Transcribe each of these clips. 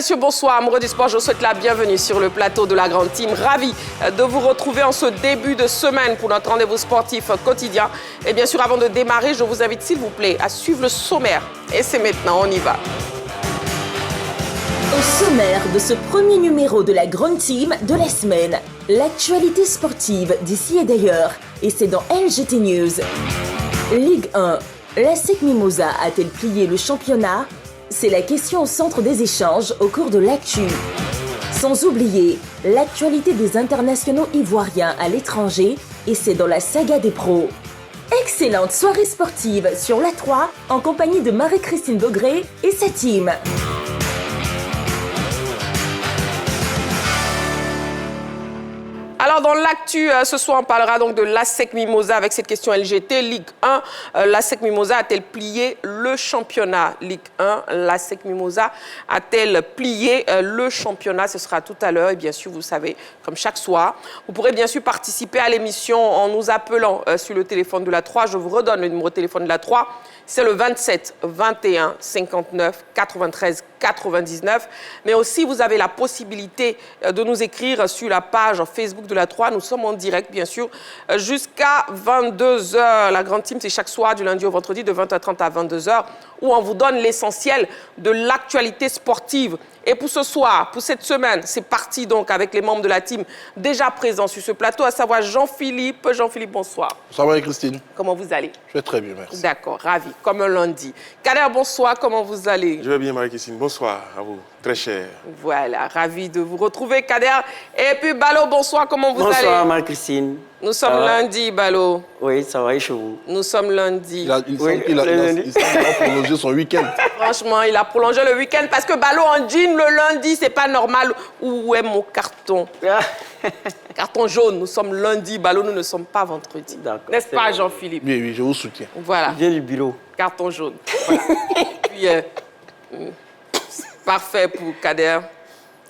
messieurs, bonsoir. Amoureux du sport, je vous souhaite la bienvenue sur le plateau de la Grande Team. Ravi de vous retrouver en ce début de semaine pour notre rendez-vous sportif quotidien. Et bien sûr, avant de démarrer, je vous invite, s'il vous plaît, à suivre le sommaire. Et c'est maintenant, on y va. Au sommaire de ce premier numéro de la Grande Team de la semaine, l'actualité sportive d'ici et d'ailleurs. Et c'est dans LGT News. Ligue 1. L'ASEC Mimosa a-t-elle plié le championnat? C'est la question au centre des échanges au cours de l'actu. Sans oublier l'actualité des internationaux ivoiriens à l'étranger, et c'est dans la saga des pros. Excellente soirée sportive sur la 3 en compagnie de Marie-Christine Bogré et sa team. Alors, dans l'actu, ce soir, on parlera donc de l'ASEC Mimosa avec cette question LGT. Ligue 1, l'ASEC Mimosa a-t-elle plié le championnat? Ligue 1, l'ASEC Mimosa a-t-elle plié le championnat? Ce sera tout à l'heure. Et bien sûr, vous savez, comme chaque soir, vous pourrez bien sûr participer à l'émission en nous appelant sur le téléphone de la 3. Je vous redonne le numéro de téléphone de la 3. C'est le 27 21 59 93 99. Mais aussi, vous avez la possibilité de nous écrire sur la page Facebook de la 3. Nous sommes en direct, bien sûr, jusqu'à 22h. La Grande Team, c'est chaque soir, du lundi au vendredi, de 20h30 à 22h, où on vous donne l'essentiel de l'actualité sportive. Et pour ce soir, pour cette semaine, c'est parti donc avec les membres de la team déjà présents sur ce plateau, à savoir Jean-Philippe. Jean-Philippe, bonsoir. Bonsoir Marie-Christine. Comment vous allez? Je vais très bien, merci. D'accord, ravi, comme un lundi. Kader, bonsoir, comment vous allez? Je vais bien Marie-Christine, bonsoir à vous, très cher. Voilà, ravi de vous retrouver, Kader. Et puis Balo, bonsoir, comment vous allez? Bonsoir Marie-Christine. Nous sommes lundi, Balo. Oui, ça va et chez vous? Nous sommes lundi. Il semble qu'il a prolongé son week-end. Franchement, il a prolongé le week-end parce que Balo en jean le lundi, c'est pas normal. Où est mon carton? Carton jaune, nous sommes lundi, Balo, nous ne sommes pas vendredi. N'est-ce pas, bon. Jean-Philippe? Oui, oui, je vous soutiens. Voilà. Il vient du bureau. Carton jaune. Voilà. Puis, parfait pour Kader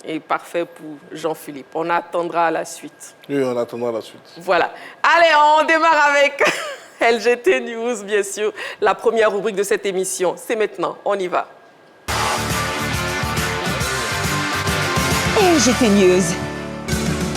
et parfait pour Jean-Philippe. On attendra la suite. Oui, on attendra la suite. Voilà. Allez, on démarre avec LGT News, bien sûr. La première rubrique de cette émission, c'est maintenant. On y va. LGT News.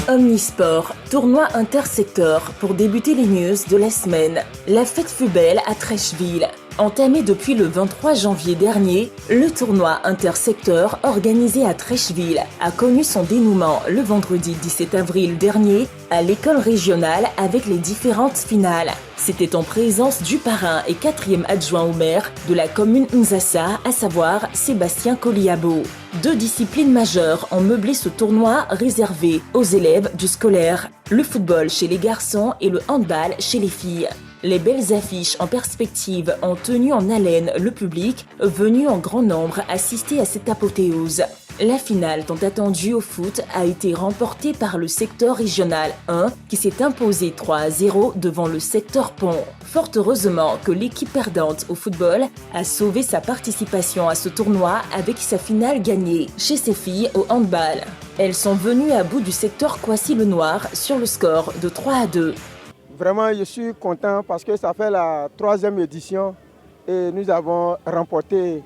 Omnisport, tournoi intersecteur pour débuter les news de la semaine. La fête fut belle à Trècheville. Entamé depuis le 23 janvier dernier, le tournoi intersecteur organisé à Trècheville a connu son dénouement le vendredi 17 avril dernier à l'école régionale avec les différentes finales. C'était en présence du parrain et 4e adjoint au maire de la commune Nzassa, à savoir Sébastien Koliabo. 2 disciplines majeures ont meublé ce tournoi réservé aux élèves du scolaire, le football chez les garçons et le handball chez les filles. Les belles affiches en perspective ont tenu en haleine le public, venu en grand nombre assister à cette apothéose. La finale tant attendue au foot a été remportée par le secteur régional 1 qui s'est imposé 3-0 devant le secteur Pont. Fort heureusement que l'équipe perdante au football a sauvé sa participation à ce tournoi avec sa finale gagnée chez ses filles au handball. Elles sont venues à bout du secteur Coissy-le-Noir sur le score de 3-2. Vraiment, je suis content parce que ça fait la 3e édition et nous avons remporté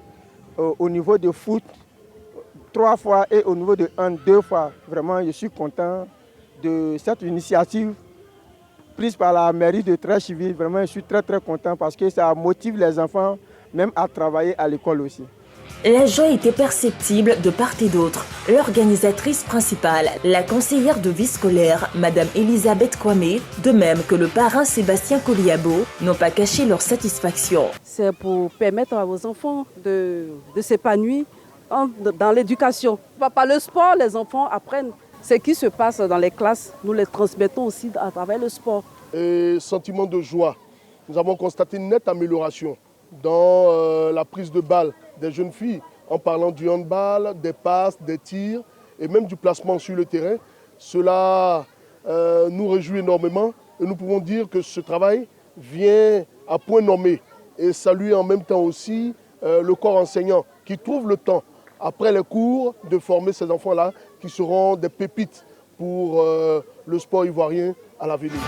au niveau de foot 3 fois et au niveau de hand 2 fois. Vraiment, je suis content de cette initiative prise par la mairie de Trècheville. Vraiment, je suis très content parce que ça motive les enfants même à travailler à l'école aussi. La joie était perceptible de part et d'autre. L'organisatrice principale, la conseillère de vie scolaire, Madame Elisabeth Kwame, de même que le parrain Sébastien Koliabo, n'ont pas caché leur satisfaction. C'est pour permettre à vos enfants de s'épanouir dans l'éducation. Par le sport, les enfants apprennent ce qui se passe dans les classes. Nous les transmettons aussi à travers le sport. Et sentiment de joie. Nous avons constaté une nette amélioration dans la prise de balle des jeunes filles, en parlant du handball, des passes, des tirs et même du placement sur le terrain. Cela nous réjouit énormément et nous pouvons dire que ce travail vient à point nommé et saluer en même temps aussi le corps enseignant qui trouve le temps, après les cours, de former ces enfants-là qui seront des pépites pour le sport ivoirien à l'avenir.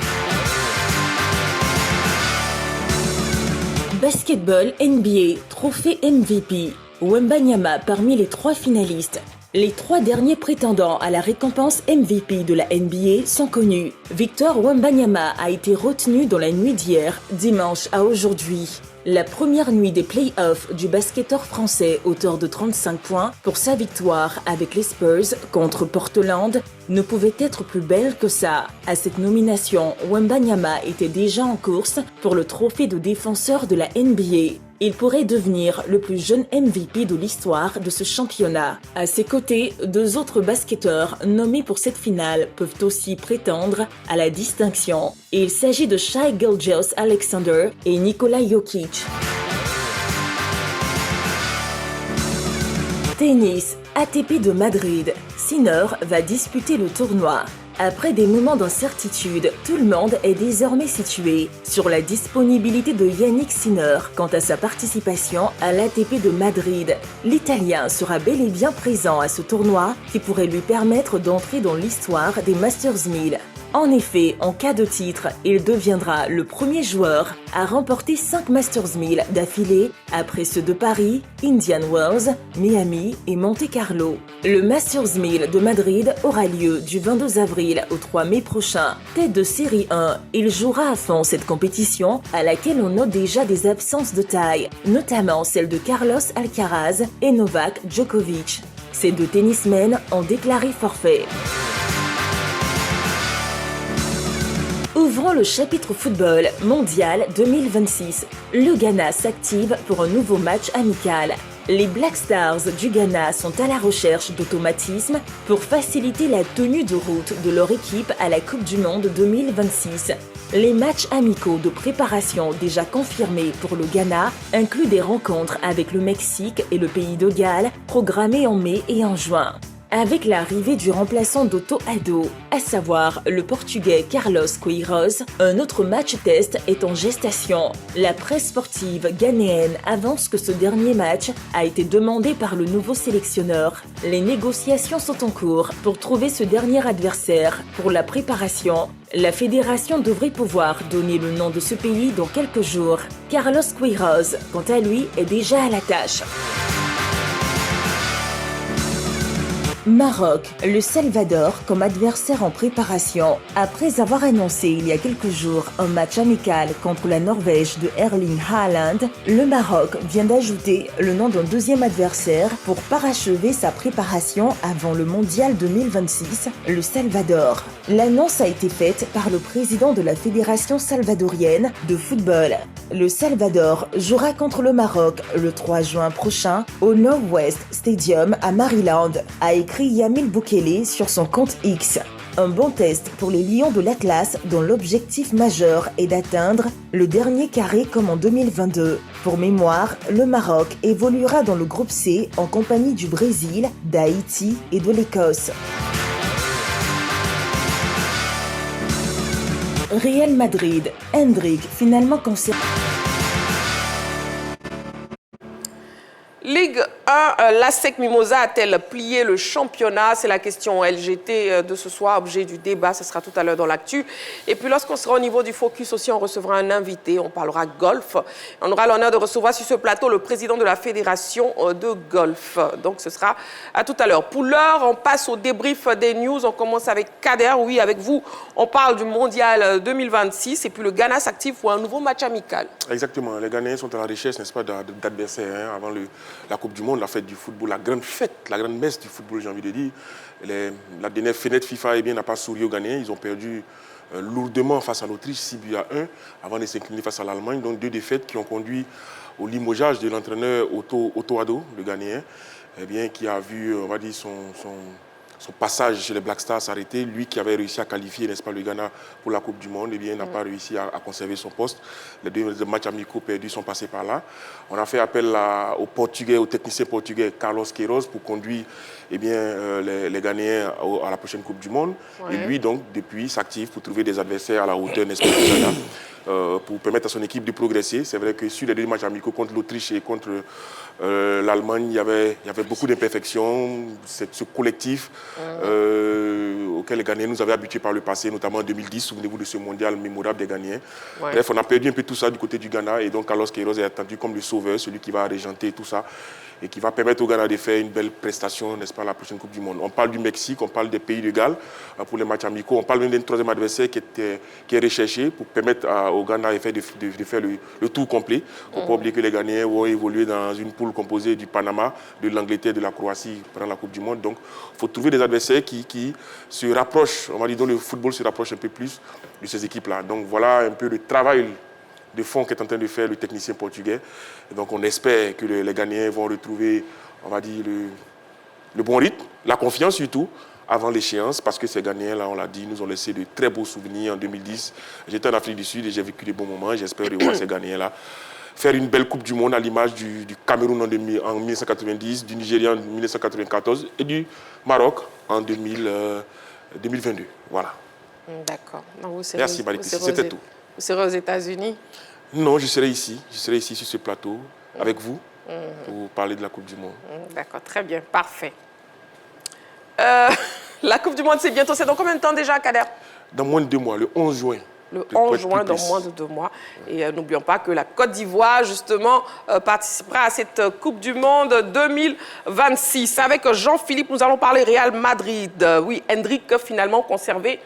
Basketball NBA, trophée MVP. Wembanyama parmi les 3 finalistes. Les 3 derniers prétendants à la récompense MVP de la NBA sont connus. Victor Wembanyama a été retenu dans la nuit d'hier, dimanche à aujourd'hui. La première nuit des play-offs du basketteur français, auteur de 35 points, pour sa victoire avec les Spurs contre Portland, ne pouvait être plus belle que ça. À cette nomination, Wembanyama était déjà en course pour le trophée de défenseur de la NBA. Il pourrait devenir le plus jeune MVP de l'histoire de ce championnat. À ses côtés, 2 autres basketteurs nommés pour cette finale peuvent aussi prétendre à la distinction. Il s'agit de Shai Gilgeous-Alexander et Nikola Jokic. Tennis, ATP de Madrid. Sinner va disputer le tournoi. Après des moments d'incertitude, tout le monde est désormais situé sur la disponibilité de Yannick Sinner quant à sa participation à l'ATP de Madrid. L'Italien sera bel et bien présent à ce tournoi qui pourrait lui permettre d'entrer dans l'histoire des Masters 1000. En effet, en cas de titre, il deviendra le premier joueur à remporter 5 Masters 1000 d'affilée après ceux de Paris, Indian Wells, Miami et Monte-Carlo. Le Masters 1000 de Madrid aura lieu du 22 avril au 3 mai prochain. Tête de série 1, il jouera à fond cette compétition à laquelle on note déjà des absences de taille, notamment celle de Carlos Alcaraz et Novak Djokovic. Ces 2 tennismen ont déclaré forfait. Ouvrons le chapitre football mondial 2026. Le Ghana s'active pour un nouveau match amical. Les Black Stars du Ghana sont à la recherche d'automatismes pour faciliter la tenue de route de leur équipe à la Coupe du Monde 2026. Les matchs amicaux de préparation déjà confirmés pour le Ghana incluent des rencontres avec le Mexique et le pays de Galles programmées en mai et en juin. Avec l'arrivée du remplaçant d'Otto Addo, à savoir le Portugais Carlos Queiroz, un autre match test est en gestation. La presse sportive ghanéenne avance que ce dernier match a été demandé par le nouveau sélectionneur. Les négociations sont en cours pour trouver ce dernier adversaire pour la préparation. La fédération devrait pouvoir donner le nom de ce pays dans quelques jours. Carlos Queiroz, quant à lui, est déjà à la tâche. Maroc, le Salvador comme adversaire en préparation. Après avoir annoncé il y a quelques jours un match amical contre la Norvège de Erling Haaland, le Maroc vient d'ajouter le nom d'un deuxième adversaire pour parachever sa préparation avant le Mondial 2026, le Salvador. L'annonce a été faite par le président de la Fédération salvadorienne de football. Le Salvador jouera contre le Maroc le 3 juin prochain au Northwest Stadium à Maryland, a écrit Yamil Boukele sur son compte X. Un bon test pour les Lions de l'Atlas dont l'objectif majeur est d'atteindre le dernier carré comme en 2022. Pour mémoire, le Maroc évoluera dans le groupe C en compagnie du Brésil, d'Haïti et de l'Écosse. Real Madrid, Endrick finalement concerné. Ligue 1, l'ASEC Mimosa a-t-elle plié le championnat? C'est la question LGT de ce soir, objet du débat. Ce sera tout à l'heure dans l'actu. Et puis lorsqu'on sera au niveau du focus aussi, on recevra un invité. On parlera golf. On aura l'honneur de recevoir sur ce plateau le président de la fédération de golf. Donc ce sera à tout à l'heure. Pour l'heure, on passe au débrief des news. On commence avec Kader. Oui, avec vous, on parle du mondial 2026. Et puis le Ghana s'active pour un nouveau match amical. Exactement. Les Ghanéens sont à la recherche, n'est-ce pas, d'adversaires avant la Coupe du Monde, la fête du football, la grande fête, la grande messe du football, j'ai envie de dire. La dernière fenêtre FIFA n'a pas souri aux Ghanéens. Ils ont perdu lourdement face à l'Autriche, 6-1, avant de s'incliner face à l'Allemagne. Donc 2 défaites qui ont conduit au limogeage de l'entraîneur Otto Addo, le Ghanéen, qui a vu, on va dire, son passage chez les Black Stars s'arrêter. Lui qui avait réussi à qualifier, n'est-ce pas, le Ghana pour la Coupe du Monde, n'a pas réussi à conserver son poste. Les 2 matchs amicaux perdus sont passés par là. On a fait appel au technicien portugais Carlos Queiroz pour conduire les Ghanéens à la prochaine Coupe du Monde. Ouais. Et lui, donc, depuis, s'active pour trouver des adversaires à la hauteur, n'est-ce pas, du Ghana. pour permettre à son équipe de progresser. C'est vrai que sur les deux matchs amicaux contre l'Autriche et contre l'Allemagne, il y avait beaucoup d'imperfections. Ce collectif auquel les Ghanéens nous avaient habitués par le passé, notamment en 2010, souvenez-vous de ce mondial mémorable des Ghanéens. Ouais. Bref, on a perdu un peu tout ça du côté du Ghana et donc Carlos Queiroz est attendu comme le sauveur, celui qui va régenter tout ça et qui va permettre au Ghana de faire une belle prestation, n'est-ce pas, à la prochaine Coupe du Monde. On parle du Mexique, on parle des pays de Galles pour les matchs amicaux, on parle même d'un troisième adversaire qui est recherché pour permettre au Ghana de faire le tour complet. Il ne faut pas oublier que les Ghanéens vont évoluer dans une poule composée du Panama, de l'Angleterre, de la Croatie pendant la Coupe du Monde. Donc, il faut trouver des adversaires qui se rapprochent, on va dire, dont le football se rapproche un peu plus de ces équipes-là. Donc, voilà un peu le travail de fond qu'est en train de faire le technicien portugais. Et donc on espère que les Ghanéens vont retrouver, on va dire, le bon rythme, la confiance surtout, avant l'échéance, parce que ces Ghanéens-là, on l'a dit, nous ont laissé de très beaux souvenirs en 2010. J'étais en Afrique du Sud et j'ai vécu de bons moments. J'espère revoir ces Ghanéens-là faire une belle Coupe du Monde à l'image du Cameroun en 1990, du Nigeria en 1994 et du Maroc en 2022. Voilà. D'accord. Merci Marie, c'était tout. Vous serez aux États-Unis? Non, je serai ici sur ce plateau avec vous pour parler de la Coupe du Monde. D'accord, très bien, parfait. La Coupe du Monde, c'est bientôt. C'est dans combien de temps déjà, Kader? Dans moins de 2 mois, le 11 juin. Le 11 juin, dans moins de 2 mois. Et n'oublions pas que la Côte d'Ivoire, justement, participera à cette Coupe du Monde 2026. Avec Jean-Philippe, nous allons parler Real Madrid. Oui, Endrick, finalement, conservé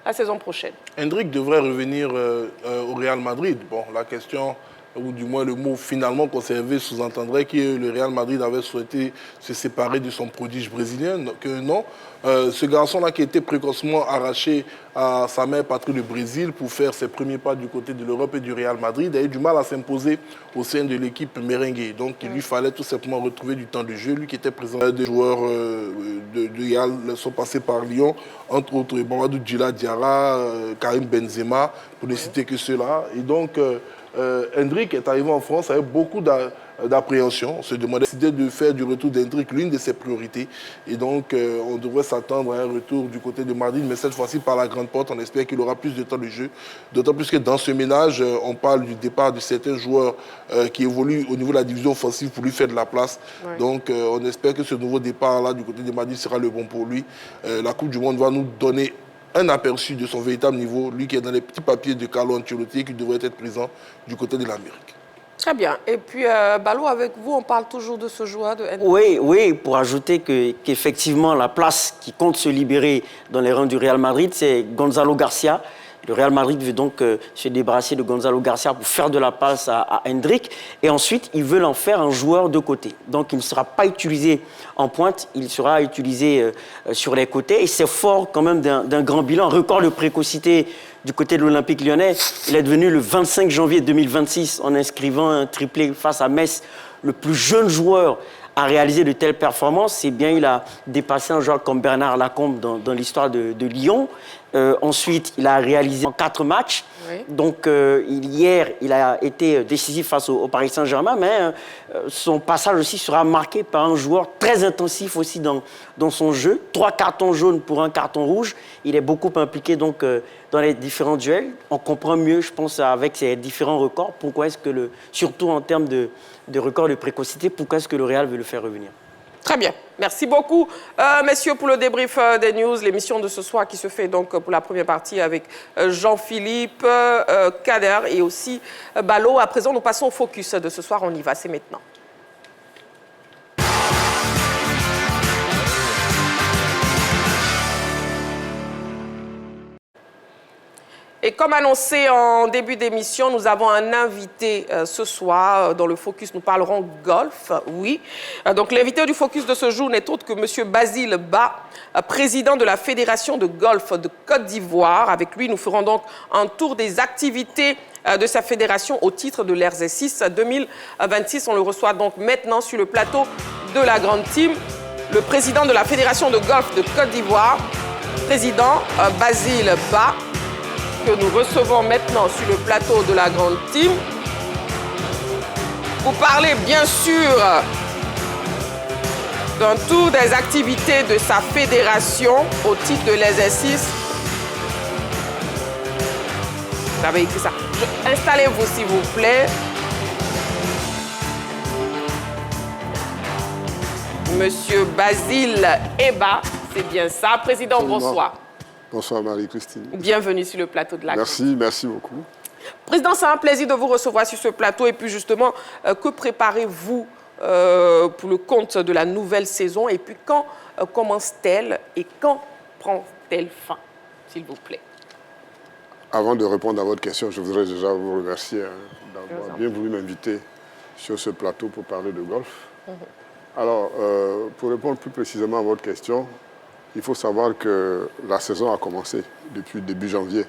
la saison prochaine. Endrick devrait revenir au Real Madrid. Bon, la question, ou du moins le mot finalement conservé, sous-entendrait que le Real Madrid avait souhaité se séparer de son prodige brésilien, que non. Ce garçon-là qui était précocement arraché à sa mère patrie du Brésil pour faire ses premiers pas du côté de l'Europe et du Real Madrid a eu du mal à s'imposer au sein de l'équipe merengue. Donc il lui fallait tout simplement retrouver du temps de jeu. Lui qui était présent, des joueurs de Real sont passés par Lyon, entre autres Mamadou Djila Diarra, Karim Benzema, pour ne citer que ceux-là. Et donc Endrick est arrivé en France avec beaucoup d'appréhension. On se demandait de faire du retour d'Endrick l'une de ses priorités. Et donc, on devrait s'attendre à un retour du côté de Madrid, mais cette fois-ci par la grande porte. On espère qu'il aura plus de temps de jeu. D'autant plus que dans ce ménage, on parle du départ de certains joueurs qui évoluent au niveau de la division offensive pour lui faire de la place. Ouais. Donc, on espère que ce nouveau départ-là du côté de Madrid sera le bon pour lui. La Coupe du Monde va nous donner un aperçu de son véritable niveau, lui qui est dans les petits papiers de Carlo Ancelotti, qui devrait être présent du côté de l'Amérique. Très bien. Et puis, Balou, avec vous, on parle toujours de ce joueur de Endrick. Oui, pour ajouter qu'effectivement, la place qui compte se libérer dans les rangs du Real Madrid, c'est Gonzalo Garcia. Le Real Madrid veut donc se débarrasser de Gonzalo Garcia pour faire de la passe à Endrick. Et ensuite, ils veulent en faire un joueur de côté. Donc, il ne sera pas utilisé en pointe, il sera utilisé sur les côtés. Et c'est fort quand même d'un grand bilan. Record de précocité du côté de l'Olympique lyonnais. Il est devenu le 25 janvier 2026 en inscrivant un triplé face à Metz, le plus jeune joueur à réaliser de telles performances. C'est bien, il a dépassé un joueur comme Bernard Lacombe dans l'histoire de Lyon. Ensuite, il a réalisé en 4 matchs. Oui. Donc, hier, il a été décisif face au Paris Saint-Germain, mais son passage aussi sera marqué par un joueur très intensif aussi dans son jeu. 3 cartons jaunes pour un carton rouge. Il est beaucoup impliqué donc, dans les différents duels. On comprend mieux, je pense, avec ces différents records, pourquoi est-ce que, surtout en termes de record de précocité, pourquoi est-ce que le Real veut le faire revenir. Très bien. Merci beaucoup, messieurs, pour le débrief des news. L'émission de ce soir qui se fait donc pour la première partie avec Jean-Philippe, Kader et aussi Balo. À présent, nous passons au focus de ce soir. On y va, c'est maintenant. Et comme annoncé en début d'émission, nous avons un invité ce soir. Dans le Focus, nous parlerons golf, oui. Donc l'invité du Focus de ce jour n'est autre que M. Basile Ba, président de la Fédération de golf de Côte d'Ivoire. Avec lui, nous ferons donc un tour des activités de sa fédération au titre de l'RZ6 2026. On le reçoit donc maintenant sur le plateau de la Grande Team. Le président de la Fédération de golf de Côte d'Ivoire, président Basile Ba, que nous recevons maintenant sur le plateau de la Grande Team. Vous parlez bien sûr d'un tour des activités de sa fédération au titre de l'exercice. Vous avez écrit ça. Installez-vous, s'il vous plaît. Monsieur Basile Eba, c'est bien ça. Président, Absolument. bonsoir. Bonsoir Marie-Christine. Bienvenue sur le plateau de la Merci beaucoup. Président, c'est un plaisir de vous recevoir sur ce plateau. Et puis justement, que préparez-vous pour le compte de la nouvelle saison? Et puis quand commence-t-elle et quand prend-elle fin, s'il vous plaît? Avant de répondre à votre question, je voudrais déjà vous remercier d'avoir bien voulu m'inviter sur ce plateau pour parler de golf. Alors, pour répondre plus précisément à votre question, il faut savoir que la saison a commencé depuis début janvier,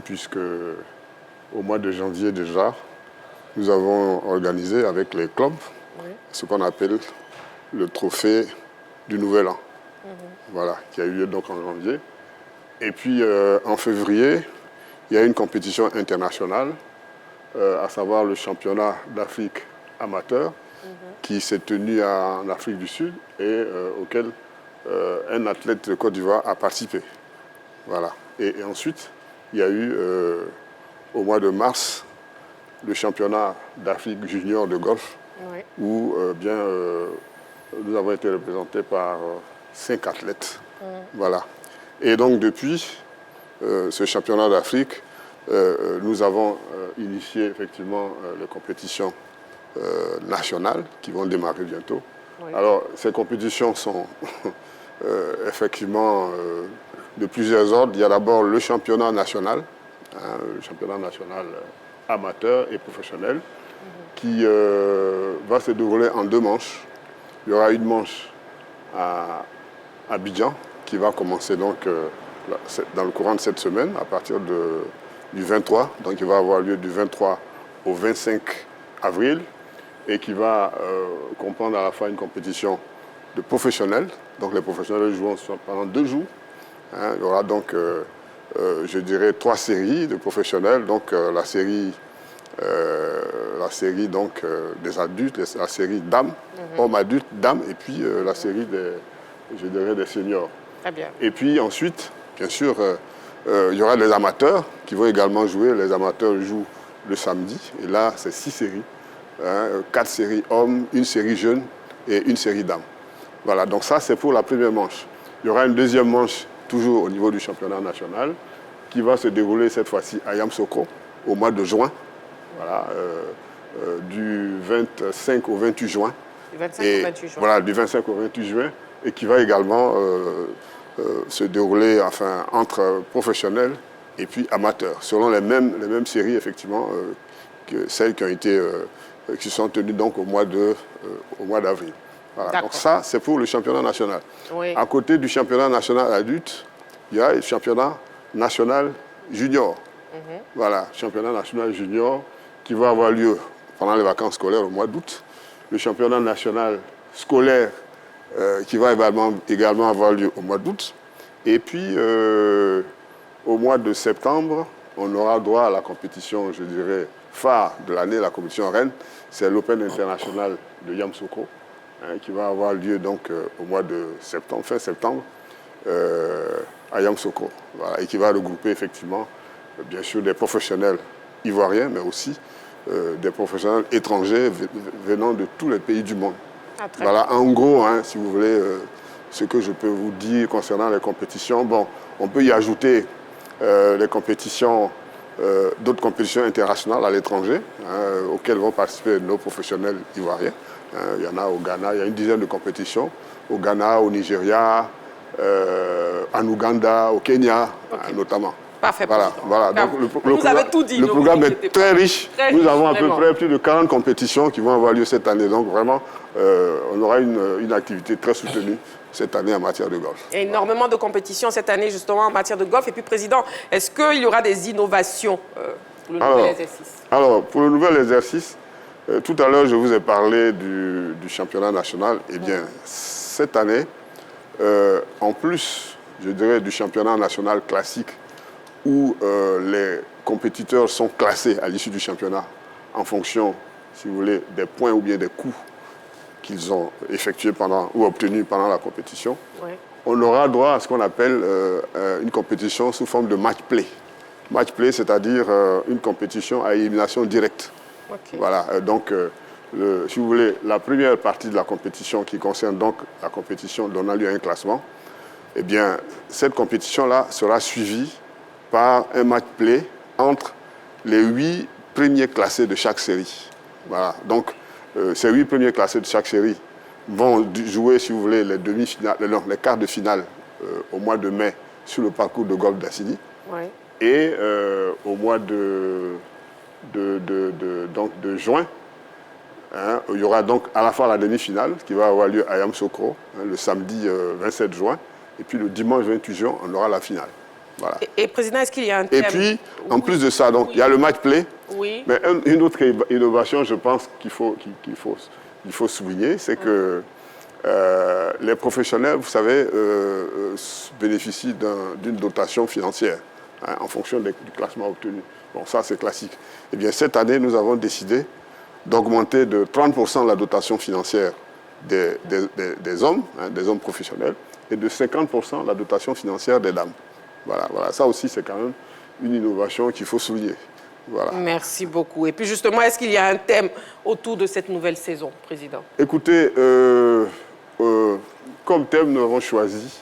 puisque au mois de janvier déjà, nous avons organisé avec les clubs ce qu'on appelle le trophée du Nouvel An, voilà, qui a eu lieu donc en janvier. Et puis en février, il y a une compétition internationale, à savoir le championnat d'Afrique amateur, qui s'est tenu en Afrique du Sud et auquel un athlète de Côte d'Ivoire a participé. Voilà. Et ensuite, il y a eu, au mois de mars, le championnat d'Afrique junior de golf, où nous avons été représentés par 5 athlètes. Voilà. Et donc, depuis ce championnat d'Afrique, nous avons initié effectivement les compétitions nationales qui vont démarrer bientôt. Alors, ces compétitions sont effectivement de plusieurs ordres. Il y a d'abord le championnat national, amateur et professionnel, qui va se dérouler en 2 manches. Il y aura une manche à Abidjan qui va commencer donc dans le courant de cette semaine, à partir du 23. Donc il va avoir lieu du 23 au 25 avril et qui va comprendre à la fois une compétition de professionnels. Donc les professionnels joueront pendant 2 jours. Il y aura donc, je dirais, 3 séries de professionnels. Donc la série donc, des adultes, la série dames, hommes adultes, dames, et puis la série des seniors. Très bien. Et puis ensuite, bien sûr, il y aura les amateurs qui vont également jouer. Les amateurs jouent le samedi. Et là, c'est 6 séries. 4 séries hommes, 1 série jeunes et 1 série dames. Voilà, donc ça, c'est pour la première manche. Il y aura une deuxième manche, toujours au niveau du championnat national, qui va se dérouler cette fois-ci à Yamoussoukro, au mois de juin. Voilà, du 25 au 28 juin. Du 25 au 28 juin. Voilà, du 25 au 28 juin. Et qui va également se dérouler entre professionnels et puis amateurs, selon les mêmes séries, effectivement, que celles qui ont été, qui sont tenues donc au mois d'avril. Voilà. Donc ça, c'est pour le championnat national. Oui. À côté du championnat national adulte, il y a le championnat national junior. Voilà, championnat national junior qui va avoir lieu pendant les vacances scolaires au mois d'août. Le championnat national scolaire qui va également avoir lieu au mois d'août. Et puis, au mois de septembre, on aura droit à la compétition, je dirais, phare de l'année, la compétition reine. C'est l'Open International de Yamoussoukro, qui va avoir lieu donc au mois de septembre, fin septembre, à Yamoussoukro. Voilà, et qui va regrouper effectivement, bien sûr, des professionnels ivoiriens, mais aussi des professionnels étrangers venant de tous les pays du monde. Voilà, en gros, si vous voulez, ce que je peux vous dire concernant les compétitions. Bon, on peut y ajouter les compétitions, d'autres compétitions internationales à l'étranger, auxquelles vont participer nos professionnels ivoiriens. Il y en a au Ghana, il y a une dizaine de compétitions au Ghana, au Nigeria, en Ouganda, au Kenya, notamment. Parfait. Voilà. Donc, vous avez tout dit. Le programme est très riche. Nous avons à peu près plus de 40 compétitions qui vont avoir lieu cette année. Donc vraiment, on aura une activité très soutenue cette année en matière de golf. Il y a énormément de compétitions cette année justement en matière de golf. Et puis, Président, est-ce qu'il y aura des innovations pour le nouvel exercice? Alors, pour le nouvel exercice, tout à l'heure, je vous ai parlé du championnat national. Eh bien, cette année, en plus, je dirais, du championnat national classique, où les compétiteurs sont classés à l'issue du championnat en fonction, si vous voulez, des points ou bien des coups qu'ils ont effectués ou obtenus pendant la compétition. On aura droit à ce qu'on appelle une compétition sous forme de match play. Match play, c'est-à-dire une compétition à élimination directe. Okay. Voilà, donc, si vous voulez, la première partie de la compétition qui concerne donc la compétition donnant lieu à un classement, eh bien, cette compétition-là sera suivie par un match play entre les 8 premiers classés de chaque série. Voilà, donc ces 8 premiers classés de chaque série vont jouer, si vous voulez, les demi-finales, les quarts de finale au mois de mai sur le parcours de golf d'Assini. Ouais. Et au mois donc de juin, hein, il y aura donc à la fois la demi-finale qui va avoir lieu à Yamoussoukro, hein, le samedi 27 juin, et puis le dimanche 28 juin, on aura la finale. Voilà. Et Président, est-ce qu'il y a un Et thème? puis, en plus de ça, donc, il y a le match play. Oui. Mais une autre innovation, je pense qu'il faut souligner, c'est que les professionnels, vous savez, bénéficient d'une dotation financière, hein, en fonction du classement obtenu. Bon, ça, c'est classique. Eh bien, cette année, nous avons décidé d'augmenter de 30% la dotation financière des hommes, hein, des hommes professionnels, et de 50% la dotation financière des dames. Voilà, voilà. Ça aussi, c'est quand même une innovation qu'il faut souligner. Voilà. Merci beaucoup. Et puis justement, est-ce qu'il y a un thème autour de cette nouvelle saison, Président? Écoutez, comme thème, nous avons choisi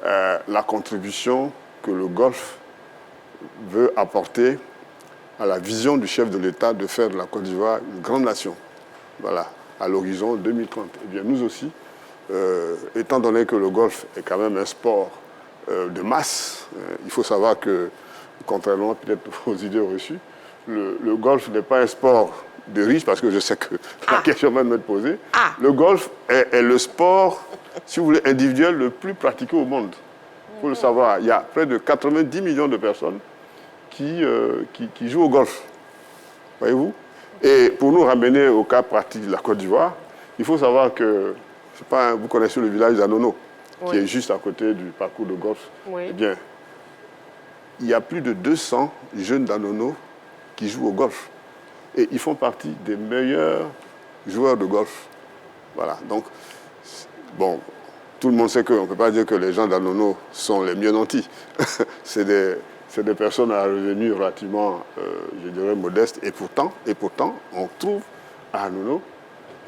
la contribution que le golf veut apporter à la vision du chef de l'État de faire de la Côte d'Ivoire une grande nation. Voilà, à l'horizon 2030. Eh bien, nous aussi, étant donné que le golf est quand même un sport de masse, il faut savoir que, contrairement peut-être aux idées reçues, le golf n'est pas un sport de riches, parce que je sais que la question va me poser. Le golf est le sport, si vous voulez, individuel le plus pratiqué au monde. Il faut le savoir, il y a près de 90 millions de personnes qui jouent au golf. Voyez-vous? Et pour nous ramener au cas pratique de la Côte d'Ivoire, il faut savoir que, je sais pas, vous connaissez le village d'Anono, qui est juste à côté du parcours de golf. Oui. Eh bien, il y a plus de 200 jeunes d'Anono qui jouent au golf. Et ils font partie des meilleurs joueurs de golf. Voilà, donc, bon, tout le monde sait qu'on ne peut pas dire que les gens d'Anono sont les mieux nantis. C'est des personnes à revenus relativement, je dirais, modestes. Et pourtant, on trouve à Anono,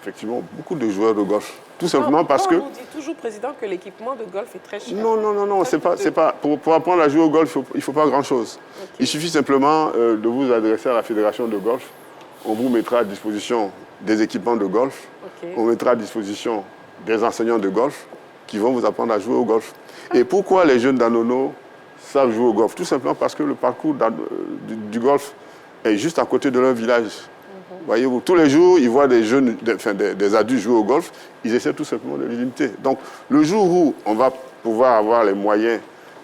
effectivement, beaucoup de joueurs de golf. Tout simplement parce que... On dit toujours, Président, que l'équipement de golf est très cher. Non, c'est pas... Pour apprendre à jouer au golf, il ne faut pas grand-chose. Okay. Il suffit simplement de vous adresser à la Fédération de golf. On vous mettra à disposition des équipements de golf. Okay. On mettra à disposition des enseignants de golf qui vont vous apprendre à jouer au golf. Et pourquoi les jeunes d'Anono savent jouer au golf? Tout simplement parce que le parcours du golf est juste à côté de leur village. Voyez-vous, tous les jours, ils voient des jeunes, des adultes jouer au golf, ils essaient tout simplement de les imiter. Donc, le jour où on va pouvoir avoir les moyens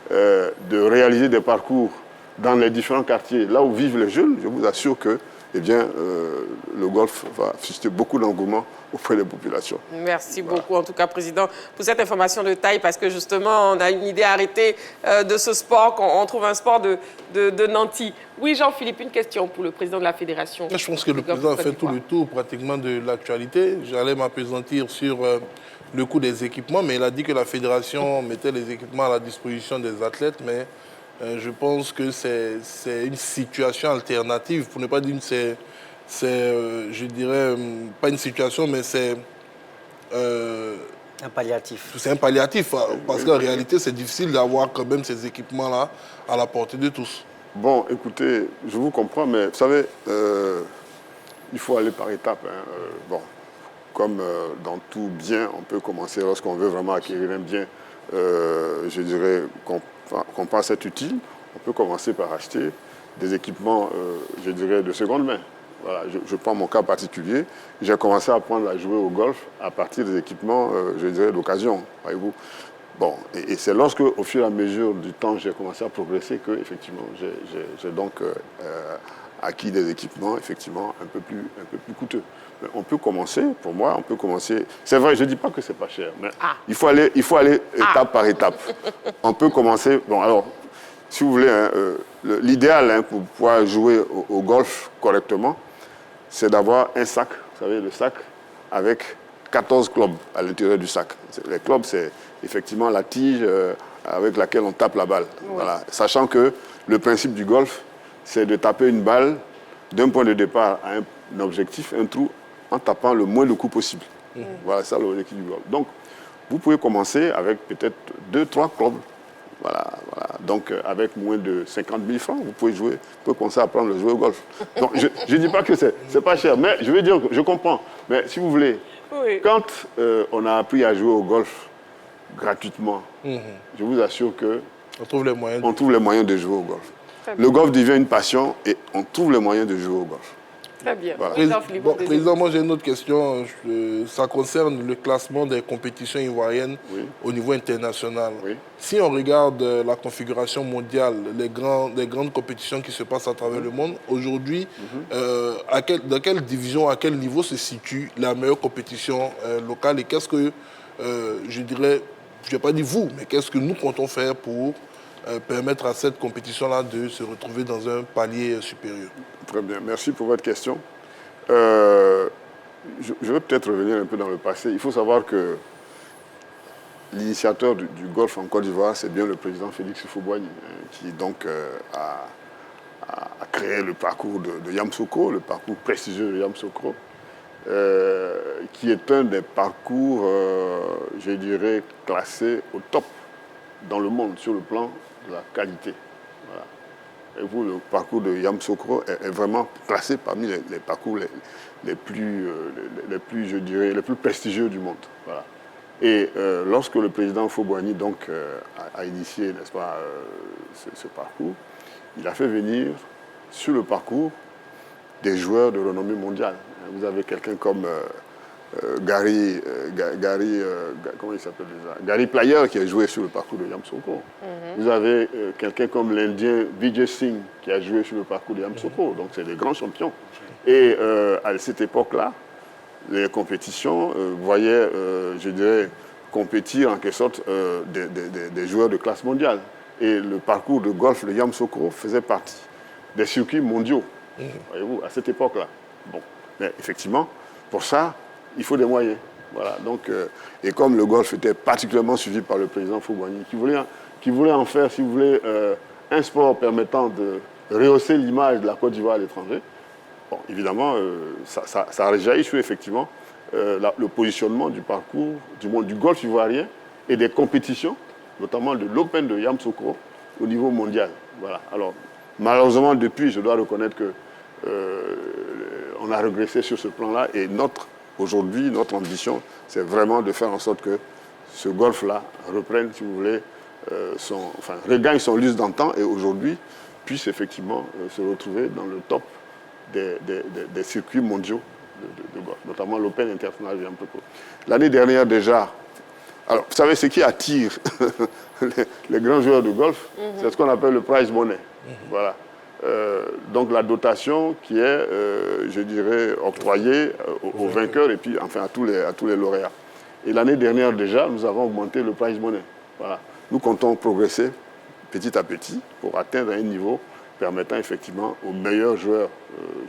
de réaliser des parcours dans les différents quartiers, là où vivent les jeunes, je vous assure que, eh bien, le golf va susciter beaucoup d'engouement auprès des populations. Merci beaucoup, en tout cas, Président, pour cette information de taille, parce que justement, on a une idée arrêtée de ce sport, qu'on trouve un sport de nantis. Oui, Jean-Philippe, une question pour le président de la Fédération. Je pense que le président a fait tout le tour pratiquement de l'actualité. J'allais m'appesantir sur le coût des équipements, mais il a dit que la Fédération mettait les équipements à la disposition des athlètes, mais je pense que c'est une situation alternative, pour ne pas dire c'est je dirais, pas une situation, mais c'est... un palliatif. C'est un palliatif, parce qu'en réalité, c'est difficile d'avoir quand même ces équipements-là à la portée de tous. Bon, écoutez, je vous comprends, mais vous savez, il faut aller par étapes. Hein. Bon, comme dans tout bien, on peut commencer lorsqu'on veut vraiment acquérir un bien, je dirais, qu'on pense être utile, on peut commencer par acheter des équipements, je dirais, de seconde main. Voilà, je prends mon cas particulier. J'ai commencé à apprendre à jouer au golf à partir des équipements, je dirais, d'occasion, voyez-vous. Bon, et c'est lorsque, au fur et à mesure du temps, j'ai commencé à progresser que, effectivement, j'ai donc acquis des équipements, effectivement, un peu plus coûteux. Mais on peut commencer, pour moi, on peut commencer. C'est vrai, je ne dis pas que c'est pas cher, mais il faut aller étape par étape. On peut commencer. Bon, alors, si vous voulez, hein, l'idéal hein, pour pouvoir jouer au golf correctement, c'est d'avoir un sac, vous savez, le sac avec 14 clubs à l'intérieur du sac. Les clubs, c'est effectivement la tige avec laquelle on tape la balle. Voilà. Sachant que le principe du golf, c'est de taper une balle d'un point de départ à un objectif, un trou, en tapant le moins de coups possible. Voilà, c'est ça l'objectif du golf. Donc, vous pouvez commencer avec peut-être 2-3 clubs. Voilà. Donc, avec moins de 50 000 francs, vous pouvez commencer à apprendre à jouer au golf. Donc, je ne dis pas que c'est pas cher, mais je veux dire que je comprends. Mais si vous voulez, quand on a appris à jouer au golf gratuitement, je vous assure que on trouve les moyens de jouer au golf. Le golf devient une passion et on trouve les moyens de jouer au golf. Très bien. Voilà. Président, moi j'ai une autre question. Ça concerne le classement des compétitions ivoiriennes au niveau international. Si on regarde la configuration mondiale, les grandes compétitions qui se passent à travers le monde, aujourd'hui, dans quelle division, à quel niveau se situe la meilleure compétition locale et qu'est-ce que, je dirais, je n'ai pas dit vous, mais qu'est-ce que nous comptons faire pour permettre à cette compétition-là de se retrouver dans un palier supérieur? Très bien, merci pour votre question. Je vais peut-être revenir un peu dans le passé. Il faut savoir que l'initiateur du golf en Côte d'Ivoire, c'est bien le président Félix Houphouët-Boigny, qui donc a créé le parcours de Yamoussoukro, le parcours prestigieux de Yamoussoukro, qui est un des parcours, je dirais, classés au top dans le monde sur le plan de la qualité. Voilà. Et vous, le parcours de Yamoussoukro est vraiment classé parmi les parcours les plus, je dirais, les plus prestigieux du monde. Voilà. Et lorsque le président Houphouët-Boigny donc a initié, n'est-ce pas, ce parcours, il a fait venir sur le parcours des joueurs de renommée mondiale. Vous avez quelqu'un comme Gary, comment il s'appelle déjà, Gary Player qui a joué sur le parcours de Yamoussoukro. Vous avez quelqu'un comme l'Indien Vijay Singh qui a joué sur le parcours de Yamoussoukro. Donc c'est des grands champions. Et à cette époque-là, les compétitions voyaient, je dirais, compétir en quelque sorte des joueurs de classe mondiale. Et le parcours de golf de Yamoussoukro faisait partie des circuits mondiaux, voyez-vous, à cette époque-là. Bon, mais effectivement, pour ça, il faut des moyens. Voilà. Donc, et comme le golf était particulièrement suivi par le président Houphouët-Boigny, qui voulait en faire, si vous voulez, un sport permettant de rehausser l'image de la Côte d'Ivoire à l'étranger, bon, évidemment, ça a jailli sur effectivement le positionnement du parcours du golf ivoirien et des compétitions, notamment de l'Open de Yamoussoukro au niveau mondial. Voilà. Alors, malheureusement, depuis, je dois reconnaître que on a régressé sur ce plan-là et aujourd'hui, notre ambition, c'est vraiment de faire en sorte que ce golf-là reprenne, si vous voulez, regagne son lustre d'antan et aujourd'hui puisse effectivement se retrouver dans le top des circuits mondiaux de golf, notamment l'Open international de Yamoussoukro. L'année dernière déjà, alors vous savez ce qui attire les grands joueurs de golf, c'est ce qu'on appelle le prize money. Voilà. Donc la dotation qui est, je dirais, octroyée aux vainqueurs et puis enfin à tous les lauréats. Et l'année dernière déjà, nous avons augmenté le prize money. Voilà. Nous comptons progresser petit à petit pour atteindre un niveau permettant effectivement aux meilleurs joueurs,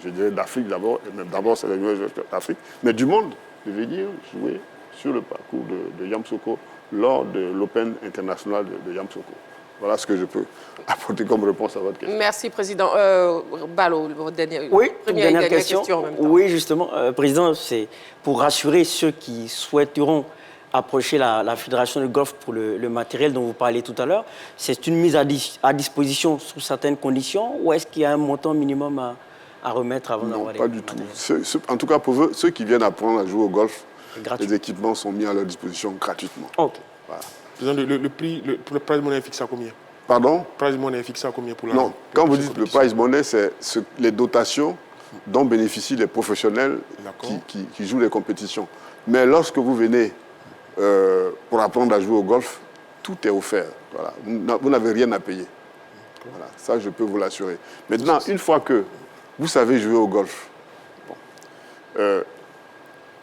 je dirais d'Afrique d'abord, et même d'abord c'est les meilleurs joueurs d'Afrique, mais du monde, de venir jouer sur le parcours de Yamoussoukro lors de l'Open international de Yamoussoukro. Voilà ce que je peux apporter comme réponse à votre question. Merci, Président. Balo, votre dernière question en même temps. Oui, justement, Président, c'est pour rassurer ceux qui souhaiteront approcher la Fédération de golf pour le matériel dont vous parlez tout à l'heure. C'est une mise à disposition sous certaines conditions ou est-ce qu'il y a un montant minimum à remettre avant d'avoir les matériels? Non, pas du tout. En tout cas, pour ceux qui viennent apprendre à jouer au golf, les équipements sont mis à leur disposition gratuitement. Ok. Voilà. Le prix, pour le prize money est fixé à combien? Pardon? Le prize money est fixé à combien pour la Non, quand vous dites le prize money, c'est les dotations dont bénéficient les professionnels qui jouent les compétitions. Mais lorsque vous venez pour apprendre à jouer au golf, tout est offert. Voilà. Vous n'avez rien à payer. Voilà. Ça, je peux vous l'assurer. Maintenant, une fois que vous savez jouer au golf,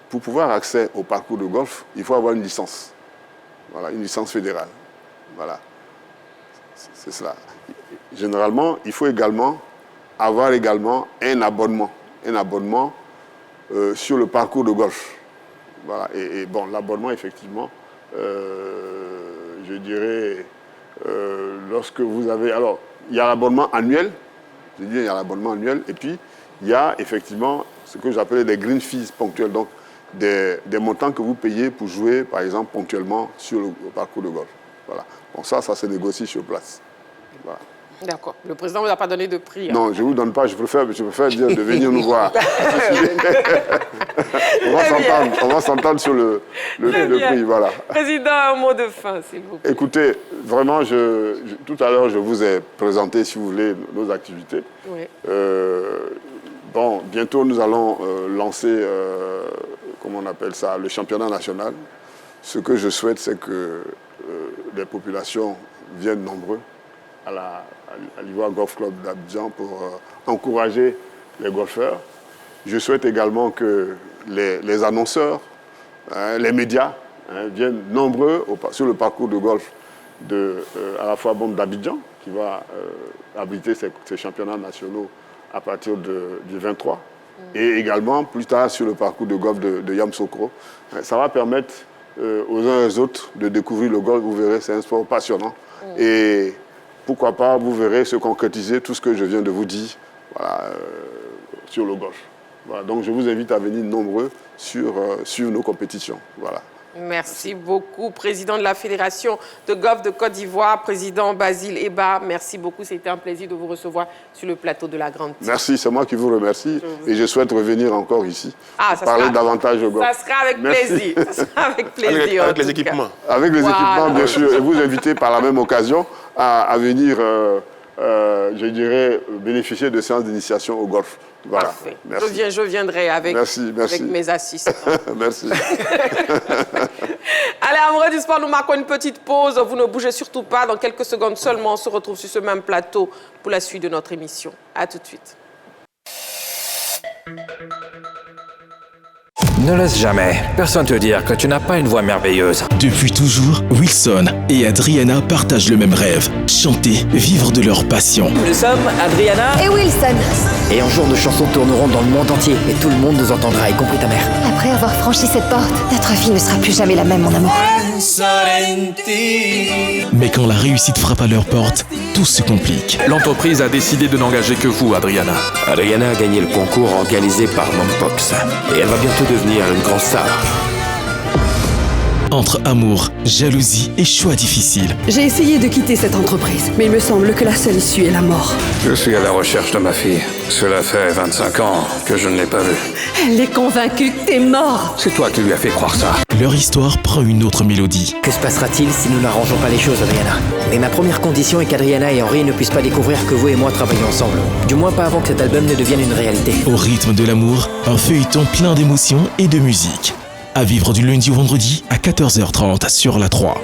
pour pouvoir accéder au parcours de golf, il faut avoir une licence. Voilà, une licence fédérale. Voilà. C'est cela. Généralement, il faut également avoir un abonnement. Un abonnement sur le parcours de golf. Voilà. Et bon, l'abonnement, effectivement, je dirais, lorsque vous avez... Alors, il y a l'abonnement annuel, je dis il y a l'abonnement annuel, et puis il y a effectivement ce que j'appelais des green fees ponctuels, donc des montants que vous payez pour jouer, par exemple, ponctuellement sur le parcours de golf. Voilà. Bon, ça se négocie sur place. Voilà. D'accord. Le président ne vous a pas donné de prix. Non, je ne vous donne pas. Je préfère dire de venir nous voir. On va s'entendre sur le prix. Voilà. Président, un mot de fin, s'il vous plaît. Écoutez, vraiment, tout à l'heure, je vous ai présenté, si vous voulez, nos activités. Oui. Bon, bientôt, nous allons lancer, comment on appelle ça, le championnat national. Ce que je souhaite, c'est que les populations viennent nombreux à l'Ivoire Golf Club d'Abidjan pour encourager les golfeurs. Je souhaite également que les annonceurs, les médias viennent nombreux sur le parcours de golf à la fois d'Abidjan, qui va abriter ces championnats nationaux à partir du 23, et également plus tard sur le parcours de golf de Yamoussoukro. Ça va permettre aux uns et aux autres de découvrir le golf. Vous verrez, c'est un sport passionnant. Et pourquoi pas, vous verrez se concrétiser tout ce que je viens de vous dire sur le golf. Voilà, donc je vous invite à venir nombreux sur nos compétitions. Voilà. Merci beaucoup, président de la Fédération de golf de Côte d'Ivoire, président Basile Eba. Merci beaucoup, c'était un plaisir de vous recevoir sur le plateau de la Grande Team. Merci, c'est moi qui vous remercie et je souhaite revenir encore ici pour parler davantage au golf. Ça sera avec plaisir. Ça sera avec plaisir. Avec les équipements. Avec les équipements, bien sûr, et vous inviter par la même occasion à venir, je dirais, bénéficier de séances d'initiation au golf. Voilà. Parfait. Merci. Je viendrai avec mes assistants. Merci. Allez, amoureux du sport, nous marquons une petite pause. Vous ne bougez surtout pas. Dans quelques secondes seulement, on se retrouve sur ce même plateau pour la suite de notre émission. À tout de suite. Ne laisse jamais personne te dire que tu n'as pas une voix merveilleuse. Depuis toujours, Wilson et Adriana partagent le même rêve. Chanter, vivre de leur passion. Nous sommes Adriana et Wilson. Et un jour, nos chansons tourneront dans le monde entier et tout le monde nous entendra, y compris ta mère. Après avoir franchi cette porte, notre vie ne sera plus jamais la même, mon amour. Mais quand la réussite frappe à leur porte, tout se complique. L'entreprise a décidé de n'engager que vous, Adriana. Adriana a gagné le concours organisé par Mompox et elle va bientôt devenir une grande star. Entre amour, jalousie et choix difficiles. J'ai essayé de quitter cette entreprise, mais il me semble que la seule issue est la mort. Je suis à la recherche de ma fille. Cela fait 25 ans que je ne l'ai pas vue. Elle est convaincue que t'es mort. C'est toi qui lui as fait croire ça. Leur histoire prend une autre mélodie. Que se passera-t-il si nous n'arrangeons pas les choses, Adriana? Mais ma première condition est qu'Adriana et Henri ne puissent pas découvrir que vous et moi travaillons ensemble. Du moins pas avant que cet album ne devienne une réalité. Au rythme de l'amour, un feuilleton plein d'émotions et de musique. À vivre du lundi au vendredi à 14h30 sur la 3.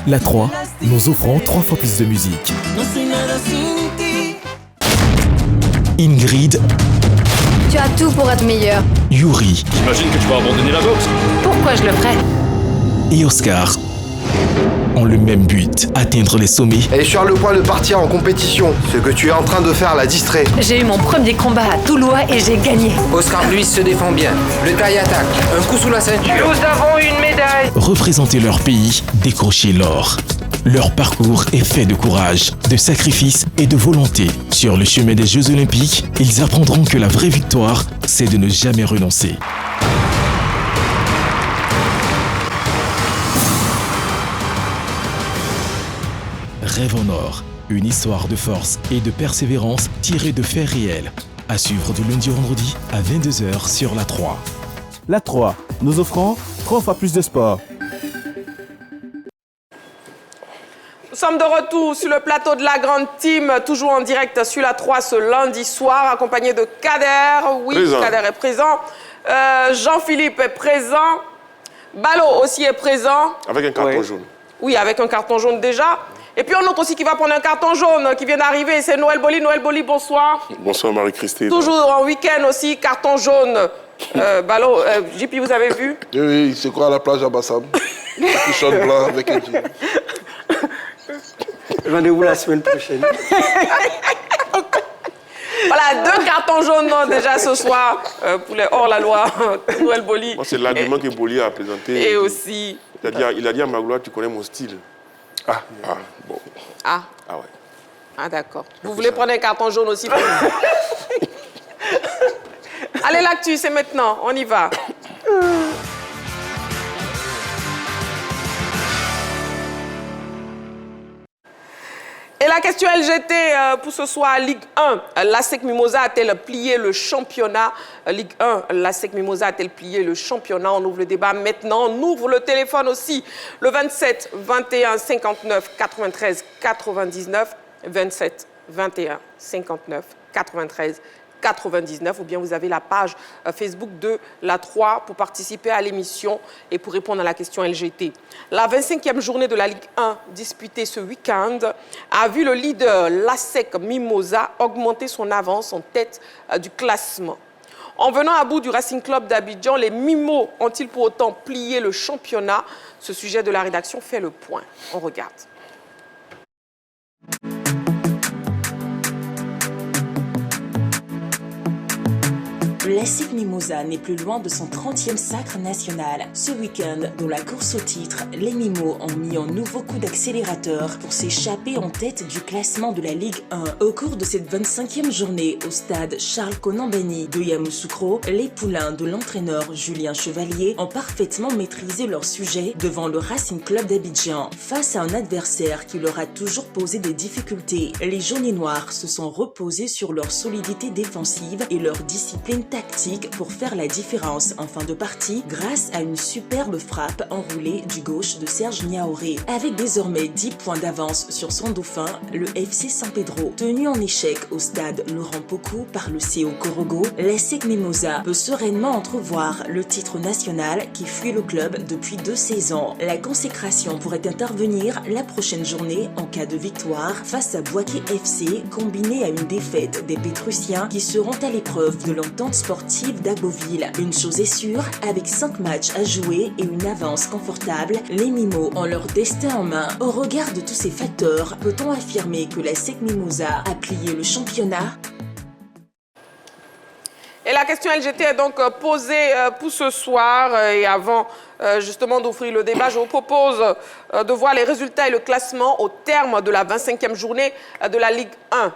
La 3, nous offrons 3 fois plus de musique. Ingrid. Tu as tout pour être meilleur. Yuri. J'imagine que tu vas abandonner la boxe. Pourquoi je le ferais? Et Oscar ont le même but, atteindre les sommets. Elle est sur le point de partir en compétition. Ce que tu es en train de faire la distrait. J'ai eu mon premier combat à Toulouse et j'ai gagné. Oscar Luis se défend bien. Le taille attaque. Un coup sous la ceinture. Nous avons une médaille. Représenter leur pays, décrocher l'or. Leur parcours est fait de courage, de sacrifice et de volonté. Sur le chemin des Jeux Olympiques, ils apprendront que la vraie victoire, c'est de ne jamais renoncer. Rêve en or, une histoire de force et de persévérance tirée de faits réels. À suivre du lundi au vendredi à 22h sur la 3. La 3, nous offrons 3 fois plus de sport. Nous sommes de retour sur le plateau de la Grande Team, toujours en direct sur la 3 ce lundi soir, accompagné de Kader. Oui, présent. Kader est présent. Jean-Philippe est présent. Balo aussi est présent. Avec un carton jaune. Oui, avec un carton jaune déjà. Et puis un autre aussi qui va prendre un carton jaune, qui vient d'arriver, c'est Noël Boli. Noël Boli, bonsoir. Bonsoir Marie-Christine. Toujours en week-end aussi, carton jaune. Balo, JP, vous avez vu? Oui, c'est quoi à la plage à Bassam? T-shirt blanc avec un jean. Rendez-vous la semaine prochaine. Voilà, 2 carton jaune déjà ce soir pour les hors-la-loi, Noël Boli. Moi, c'est l'argument que Boli a présenté. Et aussi... Il a dit à Magloire, tu connais mon style. Bon. Ah ouais. Ah, d'accord. Vous voulez prendre un carton jaune aussi pour vous? Allez, l'actu, c'est maintenant. On y va. Et la question LGT pour ce soir, Ligue 1, l'ASEC Mimosa a-t-elle plié le championnat? Ligue 1, l'ASEC Mimosa a-t-elle plié le championnat? On ouvre le débat maintenant. On ouvre le téléphone aussi. Le 27 21 59 93 99. 27 21 59 93 99, ou bien vous avez la page Facebook de la 3 pour participer à l'émission et pour répondre à la question LGT. La 25e journée de la Ligue 1 disputée ce week-end a vu le leader, l'ASEC Mimosa, augmenter son avance en tête du classement. En venant à bout du Racing Club d'Abidjan, les Mimos ont-ils pour autant plié le championnat? Ce sujet de la rédaction fait le point. On regarde. L'ASEC Mimosa n'est plus loin de son 30e sacre national. Ce week-end, dans la course au titre, les Mimos ont mis un nouveau coup d'accélérateur pour s'échapper en tête du classement de la Ligue 1. Au cours de cette 25e journée au stade Charles-Konan-Béni de Yamoussoukro, les poulains de l'entraîneur Julien Chevalier ont parfaitement maîtrisé leur sujet devant le Racing Club d'Abidjan. Face à un adversaire qui leur a toujours posé des difficultés, les jaunes et noirs se sont reposés sur leur solidité défensive et leur discipline tactique pour faire la différence en fin de partie grâce à une superbe frappe enroulée du gauche de Serge Niaoré. Avec désormais 10 points d'avance sur son dauphin, le FC San Pedro. Tenu en échec au stade Laurent Pokou par le CO Korogo, l'ASEC Mimosa peut sereinement entrevoir le titre national qui fuit le club depuis 2 saisons. La consécration pourrait intervenir la prochaine journée en cas de victoire face à Bouaké FC, combinée à une défaite des Pétrusiens qui seront à l'épreuve de l'entente sportive d'Agboville. Une chose est sûre, avec 5 matchs à jouer et une avance confortable, les Mimos ont leur destin en main. Au regard de tous ces facteurs, peut-on affirmer que l'ASEC Mimosa a plié le championnat? Et la question LGT est donc posée pour ce soir. Et avant justement d'offrir le débat, je vous propose de voir les résultats et le classement au terme de la 25e journée de la Ligue 1.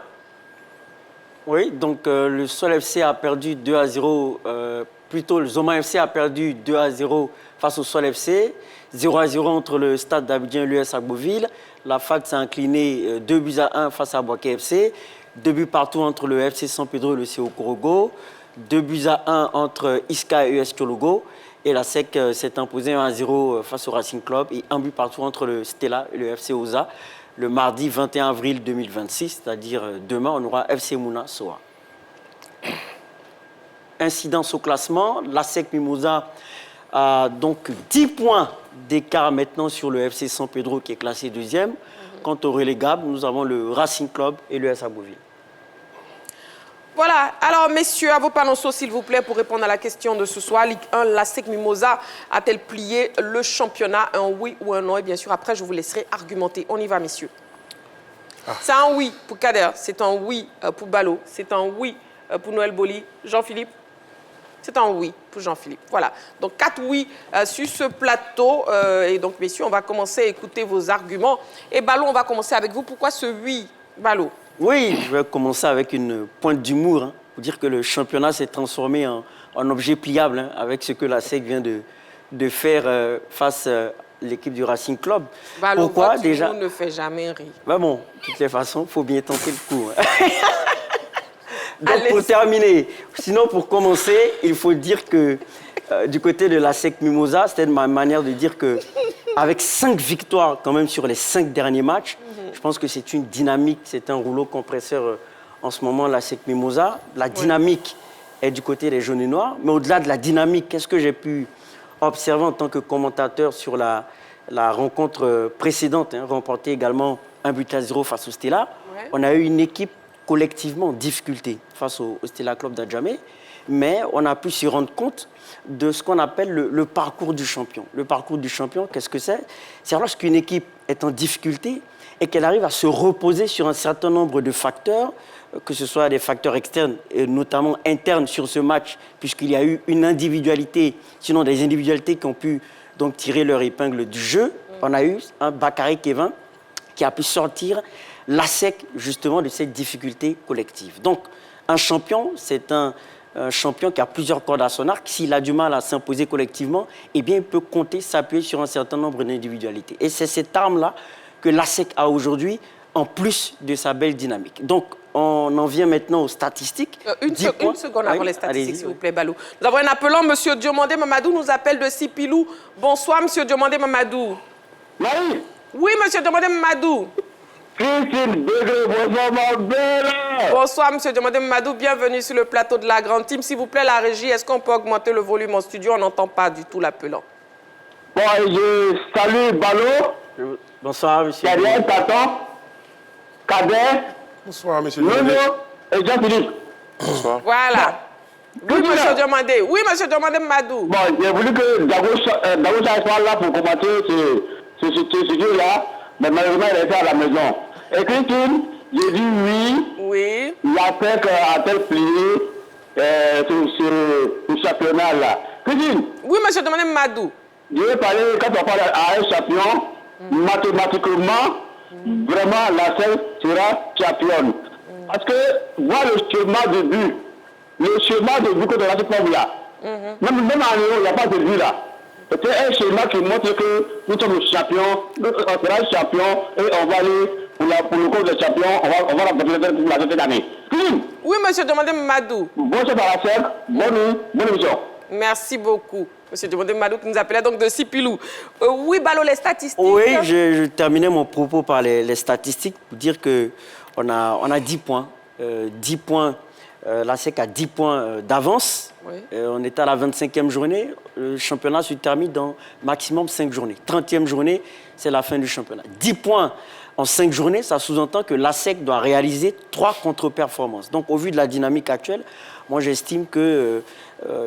Oui, donc le Sol FC a perdu 2-0, plutôt le Zoma FC a perdu 2-0 face au Sol FC, 0-0 entre le Stade d'Abidjan et l'US Agboville. La FAC s'est inclinée 2-1 face à Bouaké FC, 2 buts partout entre le FC San Pedro et le CO Korogo, 2-1 entre Iska et US Chologo. Et la SEC s'est imposée 1-0 face au Racing Club et 1 but partout entre le Stella et le FC Oza. Le mardi 21 avril 2026, c'est-à-dire demain, on aura FC Mouna Soa. Incidence au classement, l'ASEC Mimosa a donc 10 points d'écart maintenant sur le FC San Pedro qui est classé 2e. Quant au relégable, nous avons le Racing Club et le US Agboville. Voilà, alors messieurs, à vos panonceaux s'il vous plaît pour répondre à la question de ce soir. Ligue 1, l'ASEC Mimosa a-t-elle plié le championnat? Un oui ou un non? Et bien sûr, après, je vous laisserai argumenter. On y va, messieurs. C'est un oui pour Kader, c'est un oui pour Balo, c'est un oui pour Noël Boli. Jean-Philippe? C'est un oui pour Jean-Philippe. Voilà, donc 4 oui sur ce plateau. Et donc, messieurs, on va commencer à écouter vos arguments. Et Balo, on va commencer avec vous. Pourquoi ce oui, Balo? Oui, je vais commencer avec une pointe d'humour, pour dire que le championnat s'est transformé en objet pliable, avec ce que la SEC vient de faire face à l'équipe du Racing Club. Balo, pourquoi déjà ne fait jamais rire. Bon, de toutes les façons, il faut bien tenter le coup. Donc, pour terminer, sinon pour commencer, il faut dire que du côté de l'ASEC Mimosa, c'était ma manière de dire que avec 5 victoires quand même sur les 5 derniers matchs, je pense que c'est une dynamique, c'est un rouleau compresseur en ce moment, l'ASEC Mimosa. La dynamique est du côté des jaunes et noirs, mais au-delà de la dynamique, qu'est-ce que j'ai pu observer en tant que commentateur sur la rencontre précédente, remportée également 1-0 face au Stella. On a eu une équipe collectivement en difficulté face au Stella Club d'Adjamé, mais on a pu s'y rendre compte de ce qu'on appelle le parcours du champion. Le parcours du champion, qu'est-ce que c'est? C'est lorsqu'une équipe est en difficulté et qu'elle arrive à se reposer sur un certain nombre de facteurs que ce soit des facteurs externes et notamment internes sur ce match, puisqu'il y a eu une individualité, sinon des individualités qui ont pu donc tirer leur épingle du jeu. On a eu un Bakary Kevin qui a pu sortir l'ASEC justement de cette difficulté collective. Donc un champion, c'est un champion qui a plusieurs cordes à son arc. S'il a du mal à s'imposer collectivement, eh bien il peut compter, s'appuyer sur un certain nombre d'individualités. Et c'est cette arme-là que l'ASEC a aujourd'hui, en plus de sa belle dynamique. Donc, on en vient maintenant aux statistiques. Une seconde avant les statistiques, s'il vous plaît, Balou. Nous avons un appelant, M. Diomandé Mamadou nous appelle de Sipilou. Bonsoir, M. Diomandé Mamadou. Oui. Oui, M. Diomandé Mamadou. Christine Degré, bonsoir, ma belle. Bonsoir, M. Diomandé Mamadou. Bienvenue sur le plateau de la Grande Team. S'il vous plaît, la régie, est-ce qu'on peut augmenter le volume en studio? On n'entend pas du tout l'appelant. Bon, je salue Balou. Bonsoir, monsieur. Daniel, Tatan, Kader. Bonsoir, monsieur Nono Diomandé. et Jean-Philippe. Bonsoir. Voilà. Oui, monsieur Diomandé. Oui, monsieur Diomandé Mamadou. Bon, j'ai voulu que Dago soit là pour commenter ce sujet-là, mais malheureusement, il était à la maison. Et Christine, j'ai dit oui. Oui. L'APEC a-t-elle plié ce championnat-là? Christine. Oui, monsieur Diomandé Mamadou. Je vais parler, quand on parle à un champion, mathématiquement, vraiment, la scène sera championne. Parce que, voir le schéma de but, que de la Super là, même en Euro, il n'y a pas de but là. C'est un schéma qui montre que nous sommes champions, on sera champion et on va aller pour le cours des champions, on va remporter pour la cette année. Oui, monsieur Diomandé Mamadou. Bonsoir à la scène, bonne émission. Merci beaucoup. Monsieur Diomandé Mamadou qui nous appelait donc de Sipilou. Oui, Balou, les statistiques. Oui, je terminais mon propos par les statistiques pour dire qu'on a 10 points. 10 points, la SEC a 10 points d'avance. Oui. On est à la 25e journée. Le championnat se termine dans maximum 5 journées. 30e journée, c'est la fin du championnat. 10 points en 5 journées, ça sous-entend que la SEC doit réaliser 3 contre-performances. Donc, au vu de la dynamique actuelle, moi, j'estime que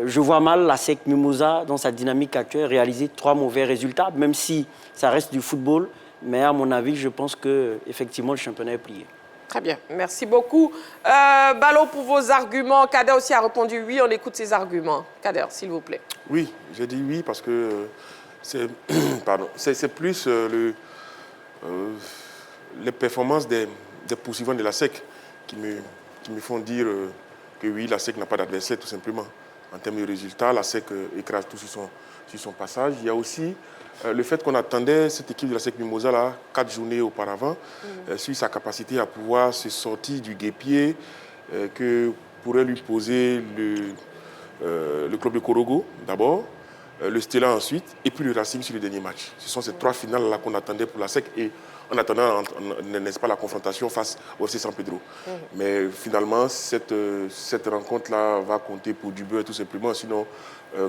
je vois mal la SEC Mimosa, dans sa dynamique actuelle, réaliser 3 mauvais résultats, même si ça reste du football. Mais à mon avis, je pense qu'effectivement, le championnat est plié. Très bien, merci beaucoup. Balou, pour vos arguments, Kader aussi a répondu oui, on écoute ses arguments. Kader, s'il vous plaît. Oui, j'ai dit oui parce que c'est plus les performances des poursuivants de la SEC qui me font dire que oui, la SEC n'a pas d'adversaire, tout simplement. En termes de résultats, la SEC écrase tout sur son passage. Il y a aussi le fait qu'on attendait cette équipe de la SEC Mimosa là, 4 journées auparavant, sur sa capacité à pouvoir se sortir du guêpier que pourrait lui poser le club de Korogo, d'abord, le Stella ensuite, et puis le Racing sur le dernier match. Ce sont ces 3 finales-là qu'on attendait pour la SEC, et en attendant, n'est-ce pas, la confrontation face au FC San Pedro. Mais finalement, cette rencontre-là va compter pour du beurre, tout simplement, sinon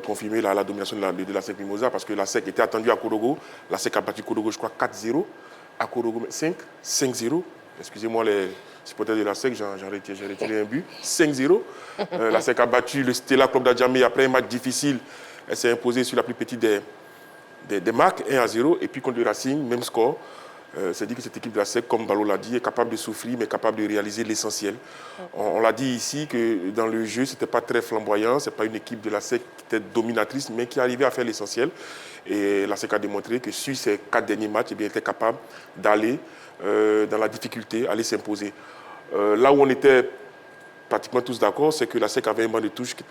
confirmer la domination de la SEC Mimosa, parce que la SEC était attendue à Korogo. La SEC a battu Korogo, je crois, 4-0. À Korogo, 5-0. Excusez-moi les supporters de la SEC, j'ai retiré un but. 5-0. La SEC a battu le Stella Club d'Adjamé après un match difficile. Elle s'est imposée sur la plus petite des marques, 1-0. Et puis contre le Racing, même score. C'est dit que cette équipe de la SEC, comme Balou l'a dit, est capable de souffrir, mais capable de réaliser l'essentiel. On l'a dit ici que dans le jeu, ce n'était pas très flamboyant. Ce n'est pas une équipe de la SEC qui était dominatrice, mais qui arrivait à faire l'essentiel. Et la SEC a démontré que sur ces 4 derniers matchs, eh bien, elle était capable d'aller dans la difficulté, aller s'imposer. Là où on était pratiquement tous d'accord, c'est que la SEC avait un banc de touche qui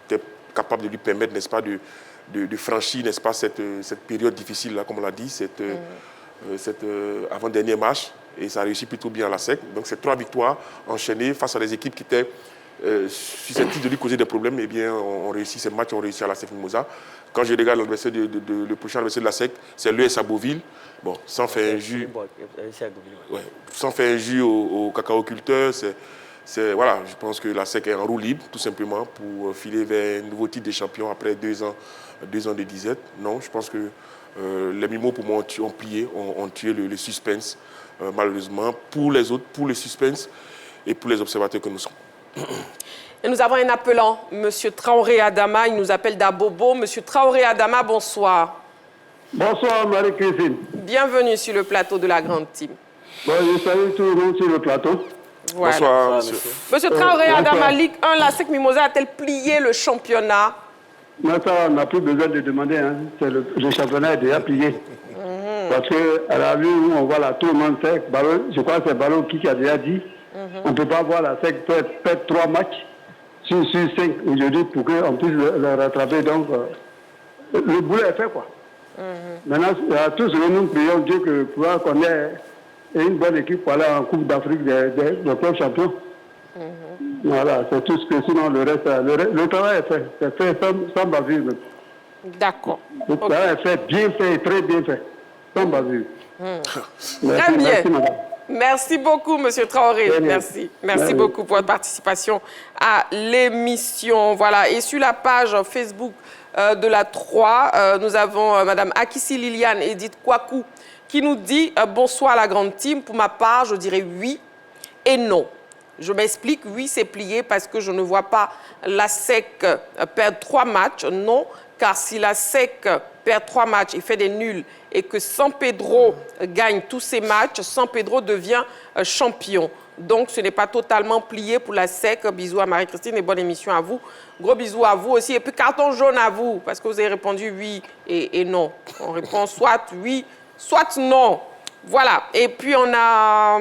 était capable de lui permettre, n'est-ce pas, de franchir, n'est-ce pas, cette période difficile-là, comme on l'a dit, cet avant-dernier match, et ça a réussi plutôt bien à la SEC. Donc, ces 3 victoires enchaînées face à des équipes qui étaient susceptibles de lui causer des problèmes, eh bien, on réussit ces matchs, on réussit à la SEC Mimosa. Quand je regarde le prochain adversaire de la SEC, c'est l'US à Beauville. Bon, sans faire un jus, sans faire un jus aux cacao-culteurs, voilà, je pense que la SEC est en roue libre, tout simplement, pour filer vers un nouveau titre de champion après 2 ans de disette. Non, je pense que les Mimos, pour moi, ont plié, ont tué le suspense, malheureusement, pour les autres, pour le suspense et pour les observateurs que nous sommes. Et nous avons un appelant, M. Traoré Adama, il nous appelle d'Abobo. M. Traoré Adama, bonsoir. Bonsoir, Marie-Christine. Bienvenue sur le plateau de la Grande Team. Bon, je salue tout le monde sur le plateau. Voilà. Bonsoir, monsieur. Monsieur Traoré, Adama, Ligue 1, la SEC Mimosa a-t-elle plié le championnat? Non, ça, on n'a plus besoin de demander. Hein. Le championnat est déjà plié. Parce qu'à la vue où on voit la tout le monde sec, je crois que c'est Ballon qui a déjà dit, on ne peut pas voir la SEC perdre 3 matchs sur 5 aujourd'hui pour qu'on puisse le rattraper. Donc, le boulot est fait, quoi. Maintenant, tout ce que nous prions Dieu qu'on ait une bonne équipe pour aller en Coupe d'Afrique des clubs champions. Voilà, c'est tout ce que sinon le reste, le travail est fait. C'est fait sans bavure. D'accord. Le travail est fait, bien fait, très bien fait. Sans bavure. Très bien. Merci, madame. Merci beaucoup, monsieur Traoré. Très bien. Merci. Merci Très beaucoup pour votre participation à l'émission. Voilà. Et sur la page Facebook de la 3, nous avons madame Akissi Liliane Edith Kwaku qui nous dit bonsoir la grande team. Pour ma part, je dirais oui et non. Je m'explique, oui, c'est plié parce que je ne vois pas la SEC perdre 3 matchs. Non, car si la SEC perd 3 matchs et fait des nuls et que San Pedro gagne tous ses matchs, San Pedro devient champion. Donc, ce n'est pas totalement plié pour la SEC. Bisous à Marie-Christine et bonne émission à vous. Gros bisous à vous aussi. Et puis, carton jaune à vous, parce que vous avez répondu oui et non. On répond soit oui, soit non. Voilà. Et puis, on a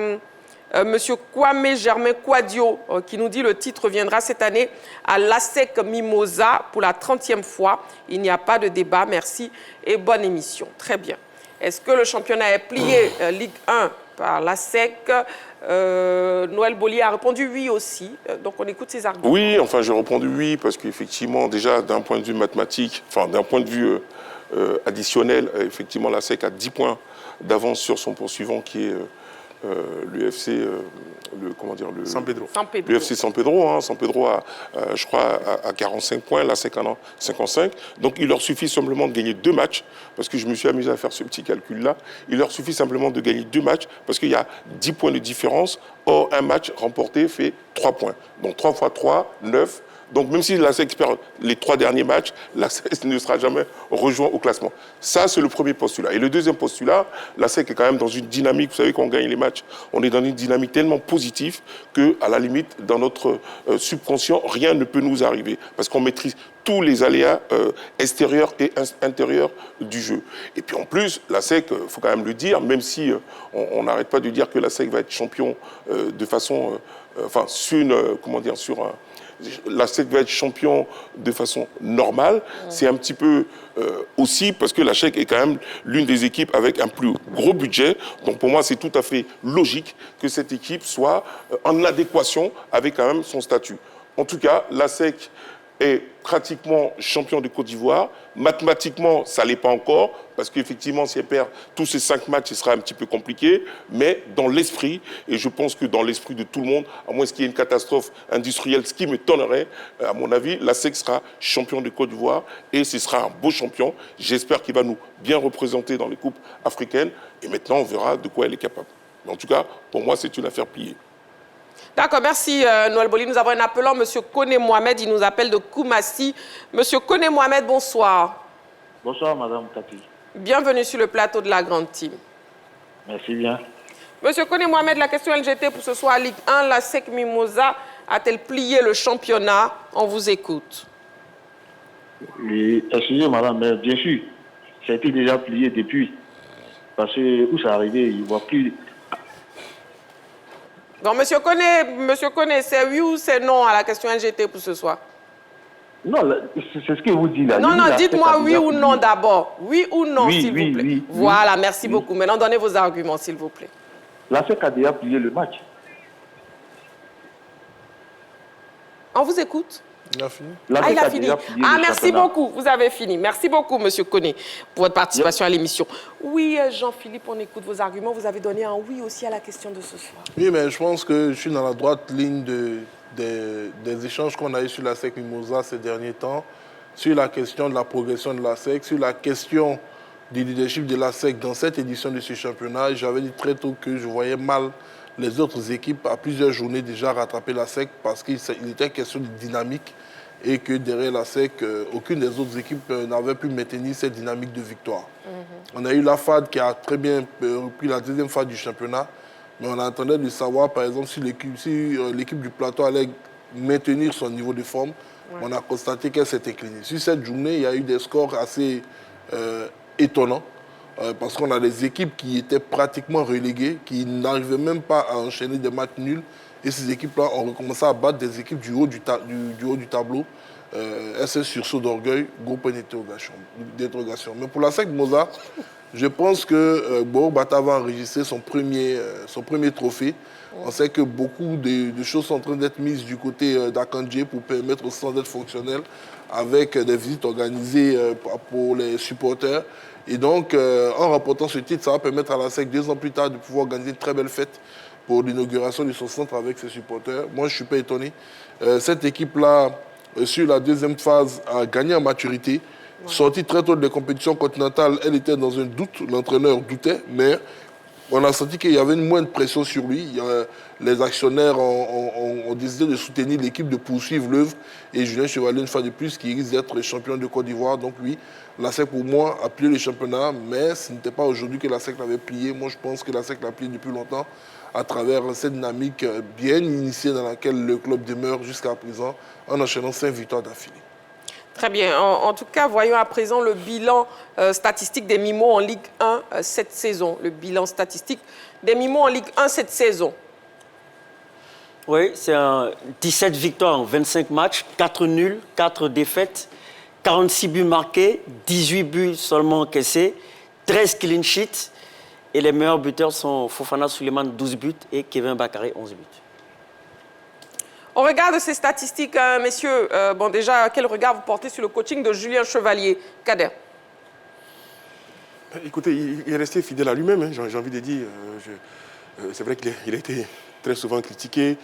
monsieur Kwame Germain Quadio qui nous dit le titre reviendra cette année à l'ASEC Mimosa pour la 30e fois. Il n'y a pas de débat. Merci et bonne émission. Très bien. Est-ce que le championnat est plié Ligue 1 par l'ASEC? Noël Bollier a répondu oui aussi. Donc, on écoute ses arguments. Oui, enfin, j'ai répondu oui parce qu'effectivement, déjà, d'un point de vue mathématique, enfin, d'un point de vue additionnel, effectivement, l'ASEC a 10 points d'avance sur son poursuivant qui est l'UFC, San Pedro. L'UFC San Pedro, hein. San Pedro a, je crois, à 45 points, la SEC en a 55. Donc, il leur suffit simplement de gagner 2 matchs, parce que je me suis amusé à faire ce petit calcul-là. Il leur suffit simplement de gagner 2 matchs, parce qu'il y a 10 points de différence. Or, un match remporté fait 3 points. Donc, 3 fois 3, 9. Donc, même si la SEC perd les 3 derniers matchs, la SEC ne sera jamais rejoint au classement. Ça, c'est le premier postulat. Et le deuxième postulat, la SEC est quand même dans une dynamique. Vous savez, quand on gagne les matchs, on est dans une dynamique tellement positive qu'à la limite, dans notre subconscient, rien ne peut nous arriver. Parce qu'on maîtrise tous les aléas extérieurs et intérieurs du jeu. Et puis en plus, la SEC, il faut quand même le dire, même si on n'arrête pas de dire que la SEC va être champion de façon... la SEC va être champion de façon normale. C'est un petit peu aussi parce que la SEC est quand même l'une des équipes avec un plus gros budget. Donc pour moi, c'est tout à fait logique que cette équipe soit en adéquation avec quand même son statut. En tout cas, la SEC est pratiquement champion de Côte d'Ivoire. Mathématiquement, ça ne l'est pas encore, parce qu'effectivement, si elle perd tous ces 5 matchs, ce sera un petit peu compliqué. Mais dans l'esprit, et je pense que dans l'esprit de tout le monde, à moins qu'il y ait une catastrophe industrielle, ce qui me tonnerait, à mon avis, la SEC sera champion de Côte d'Ivoire et ce sera un beau champion. J'espère qu'il va nous bien représenter dans les coupes africaines. Et maintenant, on verra de quoi elle est capable. Mais en tout cas, pour moi, c'est une affaire pliée. D'accord, merci Noël Bolli. Nous avons un appelant, M. Kone Mohamed, il nous appelle de Koumassi. M. Kone Mohamed, bonsoir. Bonsoir, Madame Tati. Bienvenue sur le plateau de la Grande Team. Merci bien. M. Kone Mohamed, la question LGT pour ce soir, Ligue 1, la SEC Mimosa a-t-elle plié le championnat? On vous écoute. Oui, excusez Madame, mais bien sûr, ça a été déjà plié depuis. Parce que où ça arrivé, il ne voit plus... Donc, Monsieur Kone, c'est oui ou c'est non à la question LGT pour ce soir? Non, c'est ce que vous dites là. Non, dites-moi oui ou non d'abord. Oui ou non, oui, s'il vous plaît. Oui, voilà, merci beaucoup. Maintenant, donnez vos arguments, s'il vous plaît. La SEC a déjà plié le match. On vous écoute. Il a fini. Il a fini. Merci beaucoup. Vous avez fini. Merci beaucoup, Monsieur Kone, pour votre participation à l'émission. Oui, Jean-Philippe, on écoute vos arguments. Vous avez donné un oui aussi à la question de ce soir. Oui, mais je pense que je suis dans la droite ligne des échanges qu'on a eu sur la SEC Mimosa ces derniers temps, sur la question de la progression de la SEC, sur la question du leadership de la SEC dans cette édition de ce championnat. J'avais dit très tôt que je voyais mal les autres équipes à plusieurs journées déjà rattraper la SEC parce qu'il était question de dynamique et que derrière la SEC, aucune des autres équipes n'avait pu maintenir cette dynamique de victoire. On a eu la FAD qui a très bien repris la deuxième phase du championnat. mais on attendait de savoir, par exemple, si l'équipe du plateau allait maintenir son niveau de forme. Ouais. On a constaté qu'elle s'est inclinée. Sur cette journée, il y a eu des scores assez étonnants, parce qu'on a des équipes qui étaient pratiquement reléguées, qui n'arrivaient même pas à enchaîner des matchs nuls. Et ces équipes-là ont recommencé à battre des équipes du haut du tableau. C'est un sursaut d'orgueil, gros point d'interrogation. Mais pour la SEC Mimosa, je pense que Boro Bata va enregistrer son premier trophée. On sait que beaucoup de choses sont en train d'être mises du côté d'Akandje pour permettre au centre d'être fonctionnel, avec des visites organisées pour les supporters. Et donc, en remportant ce titre, ça va permettre à la SEC 2 ans plus tard de pouvoir organiser une très belle fête pour l'inauguration de son centre avec ses supporters. Moi, je ne suis pas étonné. Cette équipe-là, sur la deuxième phase, a gagné en maturité. Ouais. Sortie très tôt de la compétition continentale, elle était dans un doute. L'entraîneur doutait, mais on a senti qu'il y avait une moindre pression sur lui. Les actionnaires ont décidé de soutenir l'équipe, de poursuivre l'œuvre. Et Julien Chevalier, une fois de plus, qui risque d'être champion de Côte d'Ivoire. Donc oui, la SEC, pour moi, a plié le championnat, mais ce n'était pas aujourd'hui que la SEC l'avait plié. Moi, je pense que la SEC l'a plié depuis longtemps, à travers cette dynamique bien initiée dans laquelle le club demeure jusqu'à présent, en enchaînant 5 victoires d'affilée. Très bien. En tout cas, voyons à présent le bilan statistique des Mimos en Ligue 1 cette saison. Le bilan statistique des Mimos en Ligue 1 cette saison. Oui, c'est 17 victoires en 25 matchs, 4 nuls, 4 défaites, 46 buts marqués, 18 buts seulement encaissés, 13 clean sheets. Et les meilleurs buteurs sont Fofana Suleiman, 12 buts, et Kevin Bakary, 11 buts. On regarde ces statistiques, messieurs. Bon, déjà, quel regard vous portez sur le coaching de Julien Chevalier? Kader? Écoutez, il est resté fidèle à lui-même, hein, j'ai envie de dire. C'est vrai qu'il a été très souvent critiqué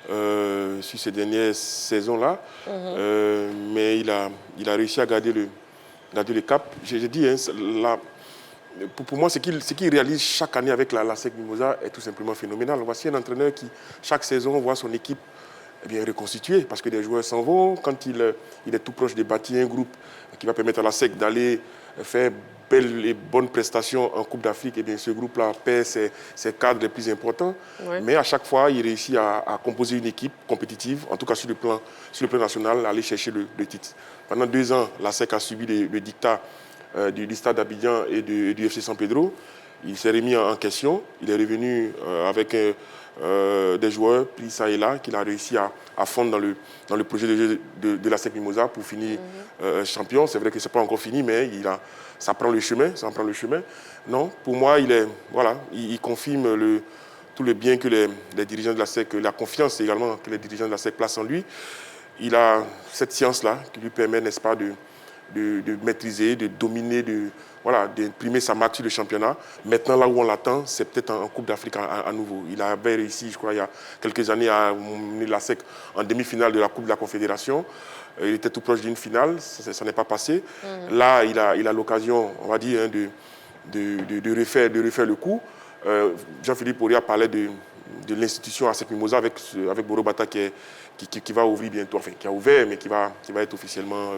sur ces dernières saisons-là, mais il a réussi à garder le cap. J'ai dit, hein, pour moi, ce qu'il réalise chaque année avec la SEC Mimosa est tout simplement phénoménal. Voici un entraîneur qui, chaque saison, voit son équipe reconstituée, parce que des joueurs s'en vont. Quand il est tout proche de bâtir un groupe qui va permettre à la SEC d'aller faire belles et bonnes prestations en Coupe d'Afrique, et bien ce groupe-là perd ses cadres les plus importants. Ouais. Mais à chaque fois, il réussit à composer une équipe compétitive, en tout cas sur le plan national, à aller chercher le titre. Pendant 2 ans, la SEC a subi le dictat du Stade d'Abidjan et du FC San Pedro. Il s'est remis en question. Il est revenu avec des joueurs pris ça et là qu'il a réussi à fondre dans le projet de la SEC Mimosa pour finir champion. C'est vrai que ce n'est pas encore fini, mais ça prend le chemin. Non, pour moi, il confirme tout le bien que les dirigeants de la SEC, la confiance également que les dirigeants de la SEC placent en lui. Il a cette science-là qui lui permet, n'est-ce pas, de maîtriser, de dominer, d'imprimer sa marque sur le championnat. Maintenant, là où on l'attend, c'est peut-être en Coupe d'Afrique à nouveau. Il avait réussi, je crois, il y a quelques années à mener la SEC en demi-finale de la Coupe de la Confédération. Il était tout proche d'une finale, ça n'est pas passé. Là, il a l'occasion, on va dire, hein, de refaire le coup. Jean-Philippe Oria parlait de l'institution ASEC Mimosa avec Boro Bata qui va ouvrir bientôt, enfin qui a ouvert, mais qui va être officiellement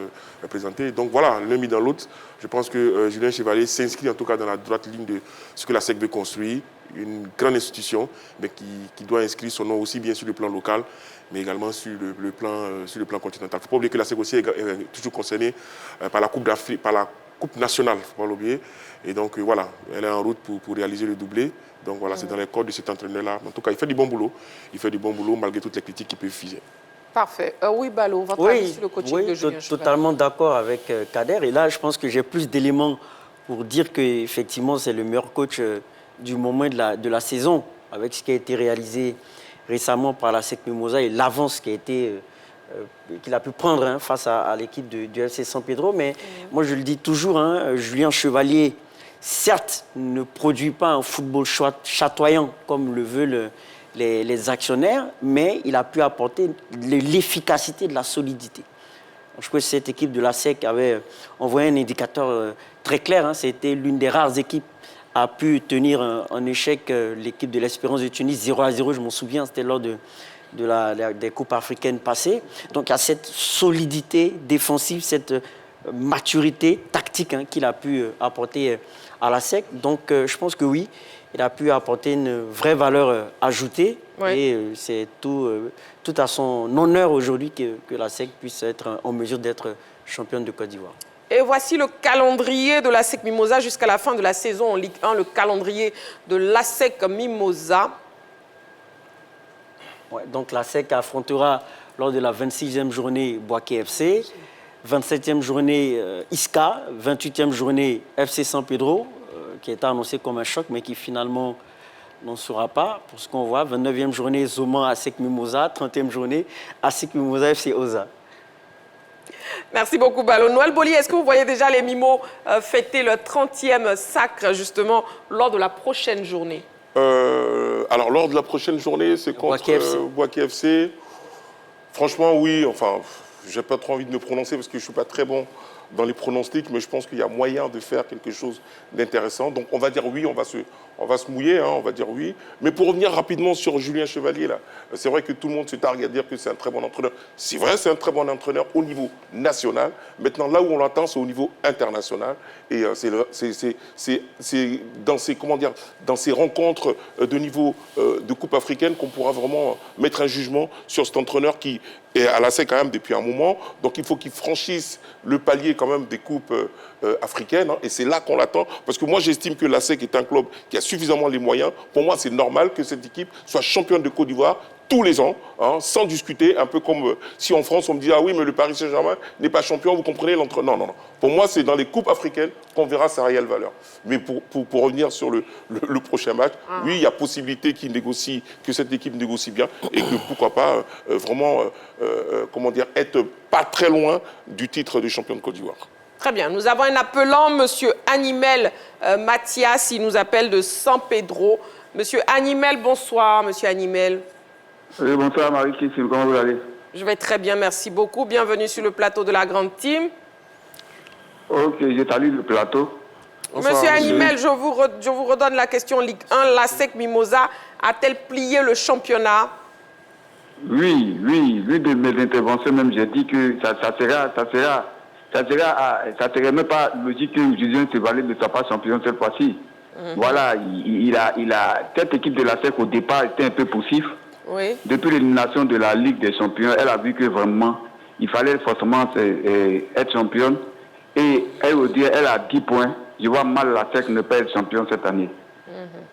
présenté. Donc voilà, l'un mis dans l'autre. Je pense que Julien Chevalier s'inscrit en tout cas dans la droite ligne de ce que la SEC veut construire, une grande institution, mais qui doit inscrire son nom aussi bien sur le plan local, mais également sur le plan continental. Il ne faut pas oublier que la SEC aussi est toujours concernée par la Coupe d'Afrique, par la Coupe nationale, il ne faut pas l'oublier. Et donc voilà, elle est en route pour réaliser le doublé. Donc voilà, c'est dans les cordes de cet entraîneur-là. En tout cas, il fait du bon boulot. Il fait du bon boulot malgré toutes les critiques qui peuvent fuser. Parfait. Oui, Balo, votre avis sur le coaching de Julien Chevalier? Totalement d'accord avec Kader. Et là, je pense que j'ai plus d'éléments pour dire qu'effectivement, c'est le meilleur coach du moment de la saison, avec ce qui a été réalisé récemment par la SEC Mimosa et l'avance qui a été qu'il a pu prendre face à l'équipe du FC San Pedro. Mais moi, je le dis toujours, Julien Chevalier, certes, ne produit pas un football chatoyant comme le veulent les actionnaires, mais il a pu apporter l'efficacité, de la solidité. Je crois que cette équipe de la SEC avait envoyé un indicateur très clair. C'était l'une des rares équipes à pu tenir en échec l'équipe de l'Espérance de Tunis 0-0, je m'en souviens, c'était lors des Coupes africaines passées. Donc il y a cette solidité défensive, cette maturité tactique qu'il a pu apporter à la SEC. Donc je pense que oui, il a pu apporter une vraie valeur ajoutée. Oui. Et c'est tout à son honneur aujourd'hui que la SEC puisse être en mesure d'être championne de Côte d'Ivoire. Et voici le calendrier de l'ASEC Mimosa jusqu'à la fin de la saison en Ligue 1, le calendrier de l'ASEC Mimosa. Ouais, donc la SEC affrontera lors de la 26e journée Boaké FC, 27e journée Isca, 28e journée FC San Pedro, qui est annoncé comme un choc, mais qui finalement n'en sera pas, pour ce qu'on voit. 29e journée Zoma ASEC Mimosa, 30e journée ASEC Mimosa FC Oza. Merci beaucoup, Balo. Noël Boli, est-ce que vous voyez déjà les Mimos fêter le 30e sacre, justement, lors de la prochaine journée? Alors, lors de la prochaine journée, c'est contre Boaké FC. Franchement, oui. Enfin, j'ai pas trop envie de me prononcer parce que je suis pas très bon dans les pronostics, mais je pense qu'il y a moyen de faire quelque chose d'intéressant. Donc, on va dire oui, on va se mouiller, hein, on va dire oui. Mais pour revenir rapidement sur Julien Chevalier, là, c'est vrai que tout le monde se targue à dire que c'est un très bon entraîneur. C'est vrai, c'est un très bon entraîneur au niveau national. Maintenant, là où on l'attend, c'est au niveau international. Et c'est dans ces, comment dire, dans ces rencontres de niveau de Coupe africaine qu'on pourra vraiment mettre un jugement sur cet entraîneur qui est à la SEC quand même depuis un moment. Donc, il faut qu'il franchisse le palier quand même des coupes africaines, hein, et c'est là qu'on l'attend, parce que moi j'estime que la SEC est un club qui a suffisamment les moyens. Pour moi, c'est normal que cette équipe soit championne de Côte d'Ivoire tous les ans, hein, sans discuter, un peu comme si en France on me dit ah oui mais le Paris Saint-Germain n'est pas champion, vous comprenez l'entre... Non. Pour moi c'est dans les coupes africaines qu'on verra sa réelle valeur. Mais pour revenir sur le prochain match, oui il y a possibilité que cette équipe négocie bien et que pourquoi pas vraiment comment dire, être pas très loin du titre de champion de Côte d'Ivoire. Très bien. Nous avons un appelant, Monsieur Animel Mathias. Il nous appelle de San Pedro. Monsieur Animel, bonsoir, Monsieur Animel. Oui, bonsoir, Marie-Christine. Comment vous allez? Je vais très bien, merci beaucoup. Bienvenue sur le plateau de la Grande Team. Ok, j'ai salué le plateau. Bonsoir, Monsieur Animel, je vous redonne la question Ligue 1. L'ASEC Mimosa a-t-elle plié le championnat? Oui. L'une de mes interventions, même, j'ai dit que ça serait même pas logique que Julien Chevalier ne soit pas champion cette fois-ci. Voilà, cette équipe de la SEC au départ était un peu poussif. Oui. Depuis l'élimination de la Ligue des Champions, elle a vu que vraiment, il fallait forcément être championne. Et elle a 10 points. Je vois mal la SEC ne pas être championne cette année.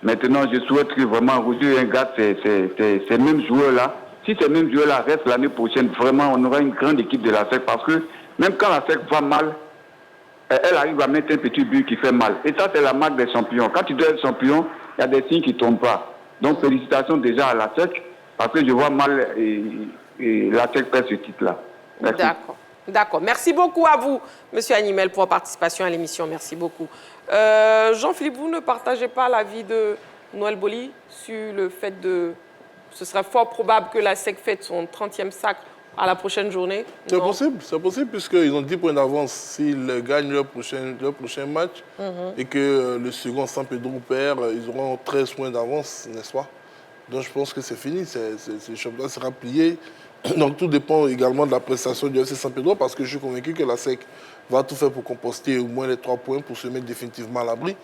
Maintenant, je souhaite que vraiment Roger Ingat, ces mêmes joueurs-là, si ces mêmes joueurs-là restent l'année prochaine, vraiment, on aura une grande équipe de la SEC parce que même quand la SEC va mal, elle arrive à mettre un petit but qui fait mal. Et ça, c'est la marque des champions. Quand tu dois être champion, il y a des signes qui ne tombent pas. Donc, félicitations déjà à la SEC, parce que je vois mal la SEC perdre ce titre-là. D'accord. Merci beaucoup à vous, Monsieur Animel, pour votre participation à l'émission. Merci beaucoup. Jean-Philippe, vous ne partagez pas l'avis de Noël Boli sur le fait de... Ce serait fort probable que la SEC fête son 30e sacre à la prochaine journée? C'est possible puisqu'ils ont 10 points d'avance s'ils gagnent leur prochain match et que le second San Pedro perd, ils auront 13 points d'avance, n'est-ce pas? Donc je pense que c'est fini, le championnat sera plié. Donc tout dépend également de la prestation du FC San Pedro parce que je suis convaincu que la SEC va tout faire pour composter au moins les 3 points pour se mettre définitivement à l'abri.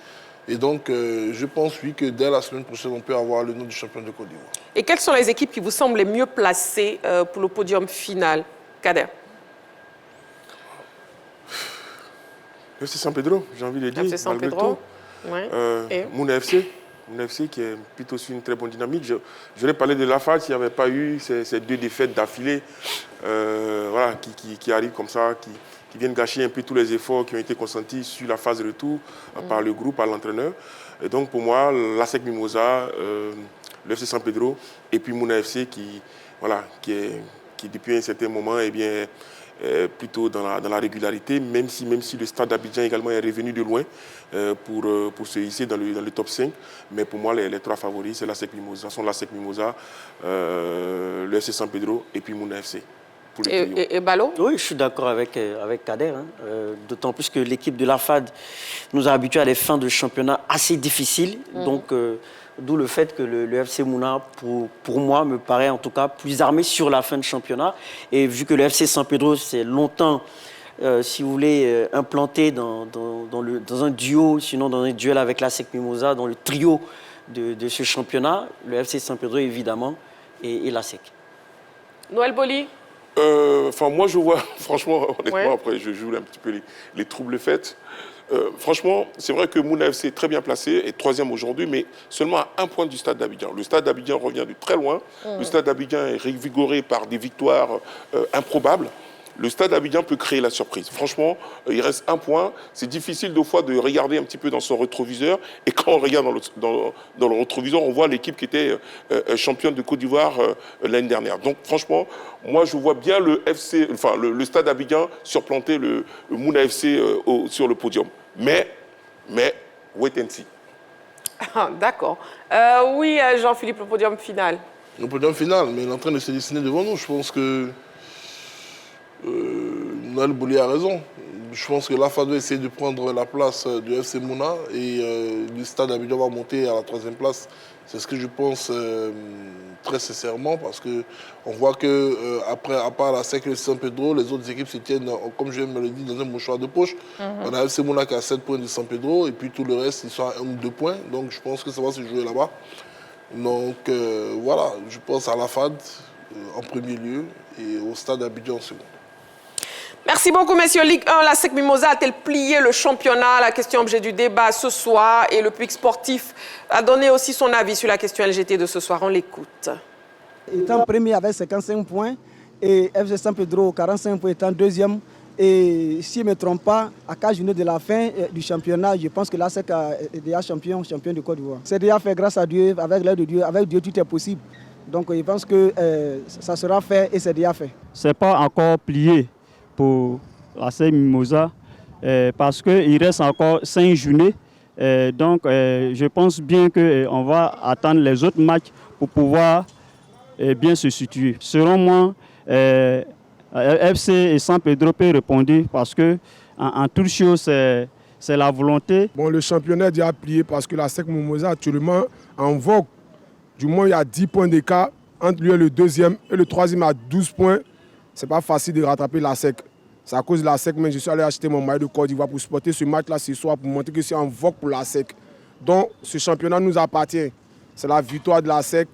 Et donc, je pense, oui, que dès la semaine prochaine, on peut avoir le nom du champion de Côte d'Ivoire. Et quelles sont les équipes qui vous semblent les mieux placées pour le podium final, Kader? FC San Pedro, j'ai envie de dire. FC San Pedro, oui. Mouna FC. Mouna FC qui est plutôt sur une très bonne dynamique. Je vais parler de la FAD s'il n'y avait pas eu ces 2 défaites d'affilée voilà, qui arrivent comme ça, qui viennent gâcher un peu tous les efforts qui ont été consentis sur la phase de retour par le groupe, par l'entraîneur. Et donc pour moi, l'ASEC Mimosa, le FC San Pedro et puis Mouna FC qui depuis un certain moment est plutôt dans la régularité, même si le Stade d'Abidjan également est revenu de loin pour se hisser dans le top 5. Mais pour moi, les 3 favoris, c'est l'ASEC Mimosa, le FC San Pedro et puis Mouna FC. Et Balo? Oui, je suis d'accord avec Kader. D'autant plus que l'équipe de la FAD nous a habitués à des fins de championnat assez difficiles. Donc, d'où le fait que le FC Mouna, pour moi, me paraît en tout cas plus armé sur la fin de championnat. Et vu que le FC San Pedro, c'est longtemps, si vous voulez, implanté dans un duo, sinon dans un duel avec l'ASEC Mimosa, dans le trio de ce championnat, le FC San Pedro évidemment et la SEC. Noël Boli. Moi, je vois, franchement, honnêtement, après, je joue un petit peu les troubles faits. Franchement, c'est vrai que Mouna FC est très bien placé, est 3e aujourd'hui, mais seulement à 1 point du Stade d'Abidjan. Le Stade d'Abidjan revient de très loin. Le Stade d'Abidjan est revigoré par des victoires improbables. Le Stade d'Abidjan peut créer la surprise. Franchement, il reste 1 point. C'est difficile de fois de regarder un petit peu dans son rétroviseur. Et quand on regarde dans le rétroviseur, on voit l'équipe qui était championne de Côte d'Ivoire l'année dernière. Donc franchement, moi je vois bien le Stade d'Abidjan surplanter le Mouna FC sur le podium. Mais, wait and see. D'accord. Oui, Jean-Philippe, le podium final. Le podium final, mais il est en train de se dessiner devant nous. Je pense que Noël Boli a raison. Je pense que l'AFA doit essayer de prendre la place du FC Mouna et le Stade d'Abidjan va monter à la 3e place. C'est ce que je pense très sincèrement parce qu'on voit qu'après, à part la SEC et le San Pedro, les autres équipes se tiennent, comme je me le dis, dans un mouchoir de poche. On a FC Mouna qui a 7 points du San Pedro et puis tout le reste, ils sont à 1 ou 2 points. Donc je pense que ça va se jouer là-bas. Donc voilà, je pense à la FAD en premier lieu et au Stade d'Abidjan en second. Merci beaucoup, messieurs. Ligue 1, la SEC Mimosa a-t-elle plié le championnat? La question objet du débat ce soir. Et le public sportif a donné aussi son avis sur la question LGT de ce soir. On l'écoute. Étant premier avec 55 points et FC San Pedro 45 points étant 2e. Et si je ne me trompe pas, à 4 journées de la fin du championnat, je pense que la SEC est déjà champion de Côte d'Ivoire. C'est déjà fait grâce à Dieu, avec l'aide de Dieu. Avec Dieu, tout est possible. Donc je pense que ça sera fait et c'est déjà fait. Ce n'est pas encore plié pour la SEC Mimosa parce qu'il reste encore 5 journées. Donc je pense bien qu'on va attendre les autres matchs pour pouvoir bien se situer. Selon moi, FC et San Pedro peut répondre parce que en toute chose, c'est la volonté. Bon, le championnat est déjà plié parce que la SEC Mimosa actuellement en vogue. Du moins, il y a 10 points d'écart entre lui et le 2e et le 3e à 12 points. Ce n'est pas facile de rattraper la SEC. C'est à cause de la SEC, mais je suis allé acheter mon maillot de Côte d'Ivoire pour supporter ce match-là ce soir, pour montrer que c'est en vogue pour la SEC. Donc, ce championnat nous appartient. C'est la victoire de la SEC.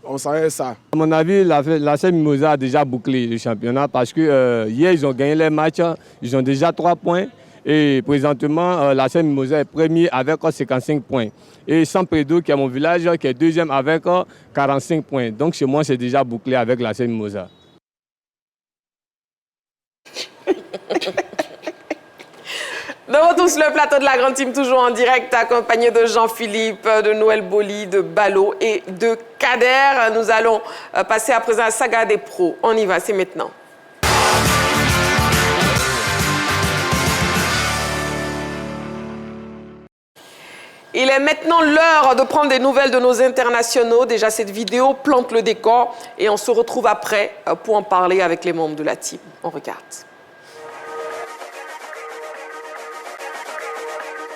On savait ça. À mon avis, la SEC Mimosa a déjà bouclé le championnat parce que hier, ils ont gagné les matchs. Ils ont déjà 3 points. Et présentement, la SEC Mimosa est premier avec 55 points. Et San Pedro, qui est mon village, qui est 2e avec 45 points. Donc, chez moi, c'est déjà bouclé avec la SEC Mimosa. De retour sur le plateau de la Grande Team, toujours en direct, accompagné de Jean-Philippe, de Noël Boli, de Balo et de Kader. Nous allons passer à présent à la saga des pros. On y va, c'est maintenant. Il est maintenant l'heure de prendre des nouvelles de nos internationaux. Déjà, cette vidéo plante le décor et on se retrouve après pour en parler avec les membres de la team. On regarde.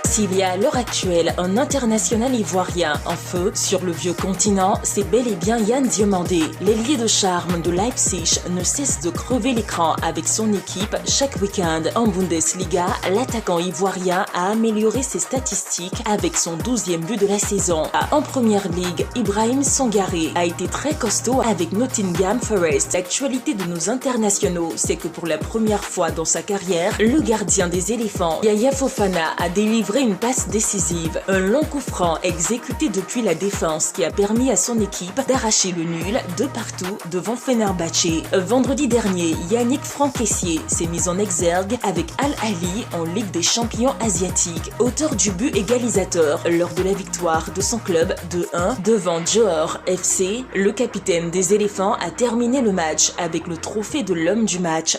S'il y a à l'heure actuelle un international ivoirien en feu sur le vieux continent, c'est bel et bien Yann Diomandé. L'ailier de charme de Leipzig ne cesse de crever l'écran avec son équipe chaque week-end. En Bundesliga, l'attaquant ivoirien a amélioré ses statistiques avec son 12e but de la saison. En première ligue, Ibrahim Sangaré a été très costaud avec Nottingham Forest. L'actualité de nos internationaux, c'est que pour la première fois dans sa carrière, le gardien des éléphants, Yaya Fofana, a délivré une passe décisive. Un long coup franc exécuté depuis la défense qui a permis à son équipe d'arracher le nul de partout devant Fenerbahçe. Vendredi dernier, Yannick Franck-Kessié s'est mis en exergue avec Al-Ahly en Ligue des champions asiatiques, auteur du but égalisateur lors de la victoire de son club 2-1 devant Johor FC. Le capitaine des éléphants a terminé le match avec le trophée de l'homme du match.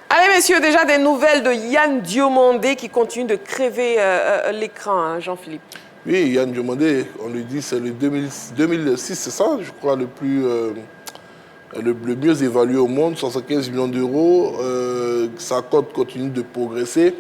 Allez, messieurs, déjà des nouvelles de Yann Diomandé qui continue de crever l'écran, hein, Jean-Philippe. Oui, Yann Diomandé, on lui dit, c'est le 2006, c'est ça, je crois, le mieux évalué au monde, 75 millions d'euros. Sa cote continue de progresser.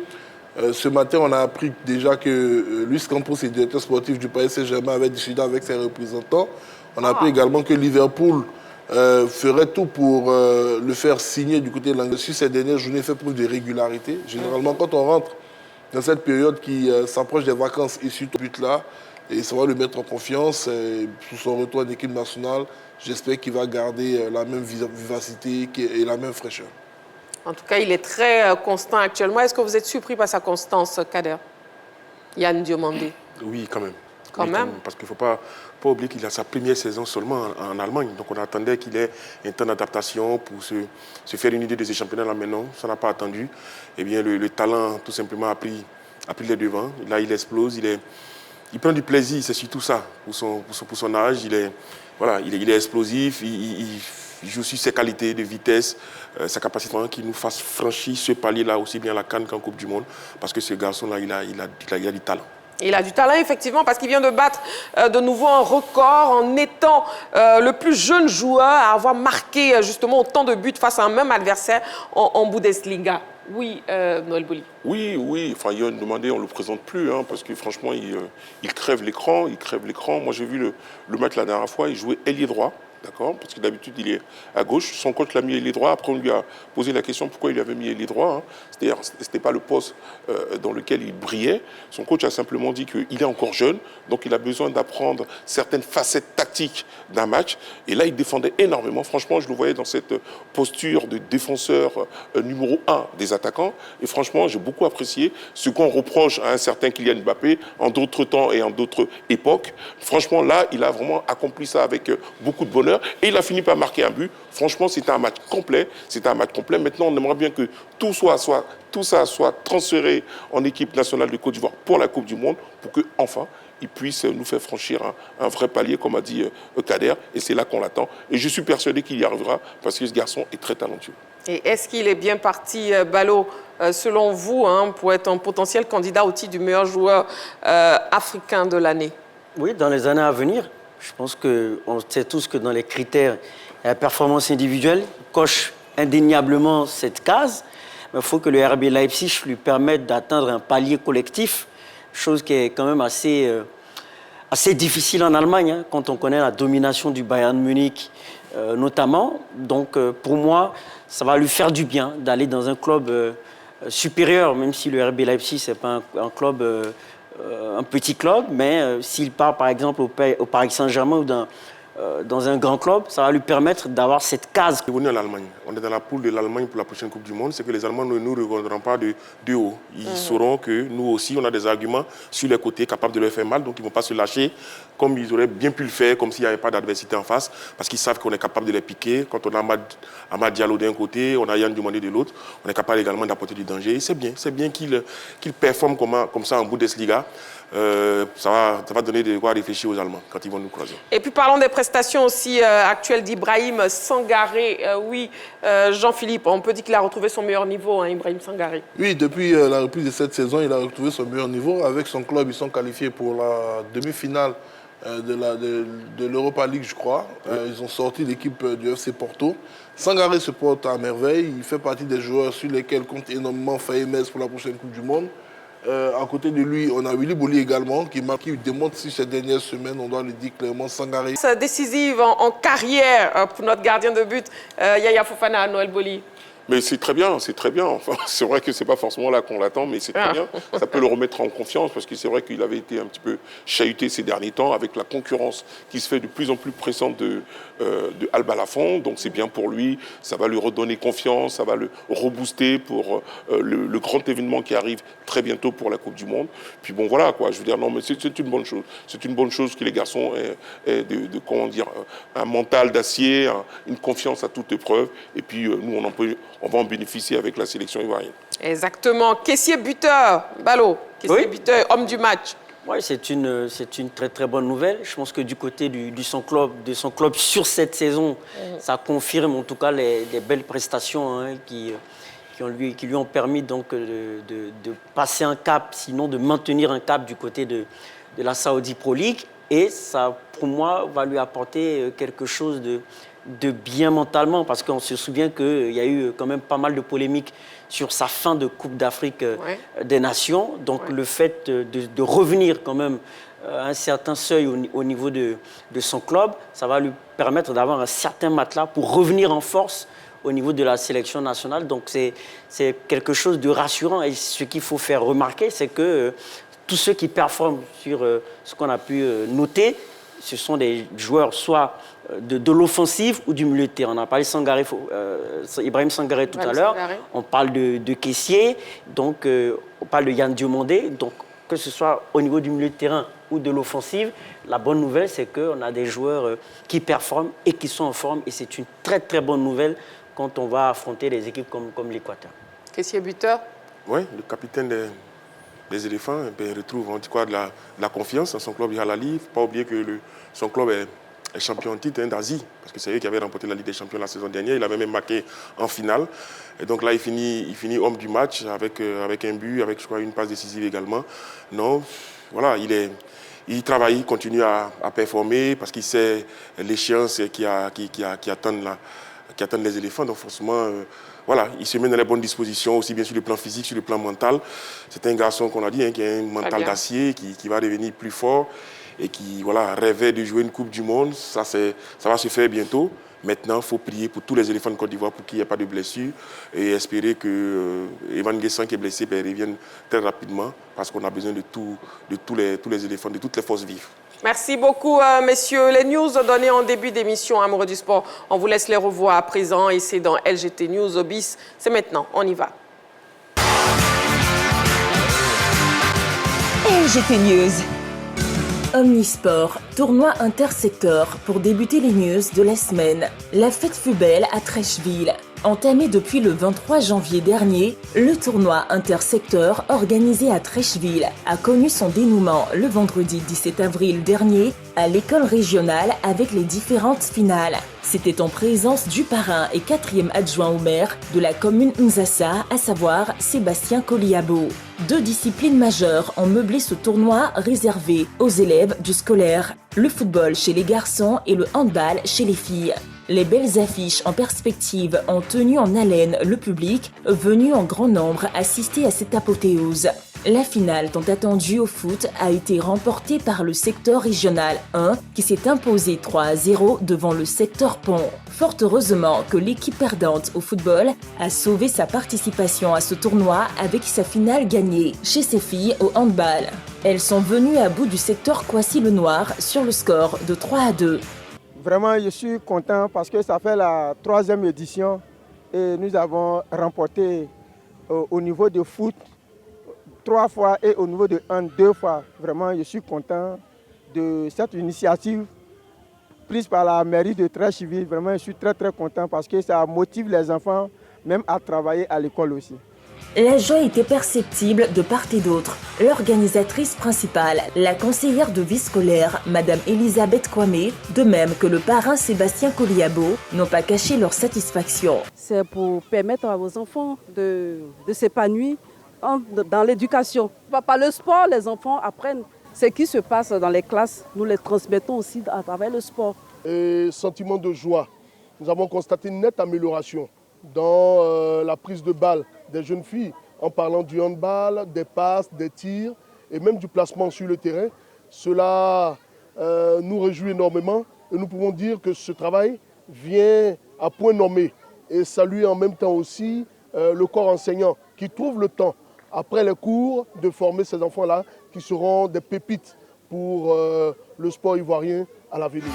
Ce matin, on a appris déjà que Luis Campos, le directeur sportif du Paris Saint-Germain, avait discuté avec ses représentants. On a appris également que Liverpool ferait tout pour le faire signer du côté de l'Angleterre. Sur ces dernières journées, il fait preuve de régularité. Généralement, quand on rentre dans cette période qui s'approche des vacances et suite au but-là. Et ça va le mettre en confiance. Pour son retour en équipe nationale, j'espère qu'il va garder la même vivacité et la même fraîcheur. En tout cas, il est très constant actuellement. Est-ce que vous êtes surpris par sa constance, Kader? Yann Diomandé. Oui, quand même. Quand même. Parce qu'il ne faut pas oublier qu'il a sa première saison seulement en Allemagne. Donc on attendait qu'il ait un temps d'adaptation pour se faire une idée de ces championnats là maintenant. Ça n'a pas attendu. Eh bien, le talent, tout simplement, a pris les devants. Là, il explose. Il prend du plaisir, c'est surtout ça. Pour son âge, il est explosif. Il joue sur ses qualités de vitesse, sa capacité qui nous fasse franchir ce palier-là, aussi bien à la CAN qu'en Coupe du Monde. Parce que ce garçon-là, il a du talent. Il a du talent, effectivement, parce qu'il vient de battre de nouveau un record en étant le plus jeune joueur à avoir marqué justement autant de buts face à un même adversaire en Bundesliga. Oui, Noël Boli. Oui. Enfin, Yann Demandé, on ne le présente plus, hein, parce que franchement, il crève l'écran. Moi, j'ai vu le match la dernière fois, il jouait ailier droit. D'accord, parce que d'habitude, il est à gauche. Son coach l'a mis ailier droit. Après, on lui a posé la question pourquoi il avait mis ailier droit. Hein. C'est-à-dire, ce n'était pas le poste dans lequel il brillait. Son coach a simplement dit qu'il est encore jeune, donc il a besoin d'apprendre certaines facettes tactiques d'un match. Et là, il défendait énormément. Franchement, je le voyais dans cette posture de défenseur numéro 1 des attaquants. Et franchement, j'ai beaucoup apprécié ce qu'on reproche à un certain Kylian Mbappé en d'autres temps et en d'autres époques. Franchement, là, il a vraiment accompli ça avec beaucoup de bonheur. Et il a fini par marquer un but. Franchement, c'était un match complet. Maintenant, on aimerait bien que tout ça soit transféré en équipe nationale de Côte d'Ivoire pour la Coupe du Monde, pour qu'enfin, il puisse nous faire franchir un vrai palier, comme a dit Kader. Et c'est là qu'on l'attend. Et je suis persuadé qu'il y arrivera, parce que ce garçon est très talentueux. Et est-ce qu'il est bien parti, Balo, selon vous, pour être un potentiel candidat au titre du meilleur joueur africain de l'année? Oui, dans les années à venir. Je pense qu'on sait tous que dans les critères, la performance individuelle coche indéniablement cette case. Mais il faut que le RB Leipzig lui permette d'atteindre un palier collectif, chose qui est quand même assez difficile en Allemagne, hein, quand on connaît la domination du Bayern Munich notamment. Donc pour moi, ça va lui faire du bien d'aller dans un club supérieur, même si le RB Leipzig, ce n'est pas un club... un petit club, mais s'il part par exemple au Paris Saint-Germain ou dans un grand club, ça va lui permettre d'avoir cette case. On est venu à l'Allemagne. On est dans la poule de l'Allemagne pour la prochaine Coupe du Monde. C'est que les Allemands ne nous regarderont pas de haut. Ils sauront que nous aussi, on a des arguments sur les côtés capables de leur faire mal. Donc, ils ne vont pas se lâcher comme ils auraient bien pu le faire, comme s'il n'y avait pas d'adversité en face. Parce qu'ils savent qu'on est capable de les piquer. Quand on a Amad Diallo d'un côté, on a Yann Diomandé de l'autre, on est capable également d'apporter du danger. Et c'est bien qu'ils performent comme ça en Bundesliga. Ça va donner de quoi réfléchir aux Allemands quand ils vont nous croiser. Et puis parlons des prestations aussi actuelles d'Ibrahim Sangaré. Jean-Philippe, on peut dire qu'il a retrouvé son meilleur niveau, hein, Ibrahim Sangaré. Oui, depuis la reprise de cette saison, il a retrouvé son meilleur niveau. Avec son club, ils sont qualifiés pour la demi-finale de l'Europa League, je crois. Ils ont sorti l'équipe du FC Porto. Sangaré se porte à merveille. Il fait partie des joueurs sur lesquels compte énormément Faye-Metz pour la prochaine Coupe du Monde. À côté de lui, on a Willy Boli également, qui démontre si ces dernières semaines, on doit le dire clairement, Sangaré. Décisive en carrière pour notre gardien de but, Yaya Fofana, Noël Boli. Mais c'est très bien, c'est très bien. Enfin, c'est vrai que ce n'est pas forcément là qu'on l'attend, mais c'est très bien. Ça peut le remettre en confiance, parce que c'est vrai qu'il avait été un petit peu chahuté ces derniers temps avec la concurrence qui se fait de plus en plus pressante de Alba Lafont. Donc c'est bien pour lui, ça va lui redonner confiance, ça va le rebooster pour le grand événement qui arrive très bientôt pour la Coupe du Monde. Puis bon, voilà, quoi. Je veux dire, non, mais c'est une bonne chose. C'est une bonne chose que les garçons aient comment dire, un mental d'acier, une confiance à toute épreuve. Et puis nous, on va en bénéficier avec la sélection ivoirienne. Exactement. Caissier buteur, Balo. Caissier buteur, homme du match. Oui, c'est une très très bonne nouvelle. Je pense que du côté de son club sur cette saison, ça confirme en tout cas les belles prestations qui lui ont permis donc de passer un cap, sinon de maintenir un cap du côté de la Saudi Pro League. Et ça, pour moi, va lui apporter quelque chose de bien mentalement, parce qu'on se souvient qu'il y a eu quand même pas mal de polémiques sur sa fin de Coupe d'Afrique des Nations. Donc le fait de revenir quand même à un certain seuil au niveau de son club, ça va lui permettre d'avoir un certain matelas pour revenir en force au niveau de la sélection nationale. Donc c'est quelque chose de rassurant. Et ce qu'il faut faire remarquer, c'est que tous ceux qui performent sur ce qu'on a pu noter, ce sont des joueurs soit de l'offensive ou du milieu de terrain. On a parlé Ibrahim Sangaré tout à l'heure. On parle de Kessié, donc on parle de Yann Diomandé. Donc que ce soit au niveau du milieu de terrain ou de l'offensive, la bonne nouvelle, c'est qu'on a des joueurs qui performent et qui sont en forme. Et c'est une très très bonne nouvelle quand on va affronter des équipes comme l'Équateur. Kessié buteur? Oui, le capitaine des éléphants retrouve de la confiance dans son club Al Ahly. Il ne faut pas oublier que son club est champion en titre d'Asie, parce que c'est eux qui avaient remporté la Ligue des Champions la saison dernière. Il avait même marqué en finale. Et donc là, il finit homme du match avec un but, avec je crois une passe décisive également. Non, voilà, il travaille, il continue à performer parce qu'il sait l'échéance qui attendent les éléphants. Donc forcément, voilà, il se met dans les bonnes dispositions, aussi bien sur le plan physique, sur le plan mental. C'est un garçon qu'on a dit, qui a un mental d'acier, qui va devenir plus fort et qui rêvait de jouer une Coupe du Monde. Ça va se faire bientôt. Maintenant, il faut prier pour tous les éléphants de Côte d'Ivoire pour qu'il n'y ait pas de blessures et espérer que Evan Guessan, qui est blessé, revienne très rapidement parce qu'on a besoin de tous les éléphants, de toutes les forces vives. Merci beaucoup, messieurs. Les news données en début d'émission, amoureux du sport, on vous laisse les revoir à présent et c'est dans LGT News bis. C'est maintenant, on y va. LGT News. Omnisport, tournoi intersecteur pour débuter les news de la semaine. La fête fut belle à Trècheville. Entamé depuis le 23 janvier dernier, le tournoi intersecteur organisé à Trècheville a connu son dénouement le vendredi 17 avril dernier à l'école régionale avec les différentes finales. C'était en présence du parrain et 4e adjoint au maire de la commune Nzassa, à savoir Sébastien Koliabo. 2 disciplines majeures ont meublé ce tournoi réservé aux élèves du scolaire, le football chez les garçons et le handball chez les filles. Les belles affiches en perspective ont tenu en haleine le public, venu en grand nombre assister à cette apothéose. La finale tant attendue au foot a été remportée par le secteur régional 1 qui s'est imposé 3-0 devant le secteur Pont. Fort heureusement que l'équipe perdante au football a sauvé sa participation à ce tournoi avec sa finale gagnée chez ses filles au handball. Elles sont venues à bout du secteur Kouassi-le-Noir sur le score de 3-2. Vraiment, je suis content parce que ça fait la 3e édition et nous avons remporté au niveau de foot 3 fois et au niveau de hand 2 fois. Vraiment, je suis content de cette initiative prise par la mairie de Trècheville. Vraiment, je suis très content parce que ça motive les enfants même à travailler à l'école aussi. La joie était perceptible de part et d'autre. L'organisatrice principale, la conseillère de vie scolaire, Madame Elisabeth Kwame, de même que le parrain Sébastien Koliabo, n'ont pas caché leur satisfaction. C'est pour permettre à vos enfants de s'épanouir dans l'éducation. Par le sport, les enfants apprennent ce qui se passe dans les classes. Nous les transmettons aussi à travers le sport. Et sentiment de joie. Nous avons constaté une nette amélioration dans la prise de balle des jeunes filles, en parlant du handball, des passes, des tirs et même du placement sur le terrain. Cela nous réjouit énormément et nous pouvons dire que ce travail vient à point nommé et saluer en même temps aussi le corps enseignant qui trouve le temps, après les cours, de former ces enfants-là qui seront des pépites pour le sport ivoirien à l'avenir.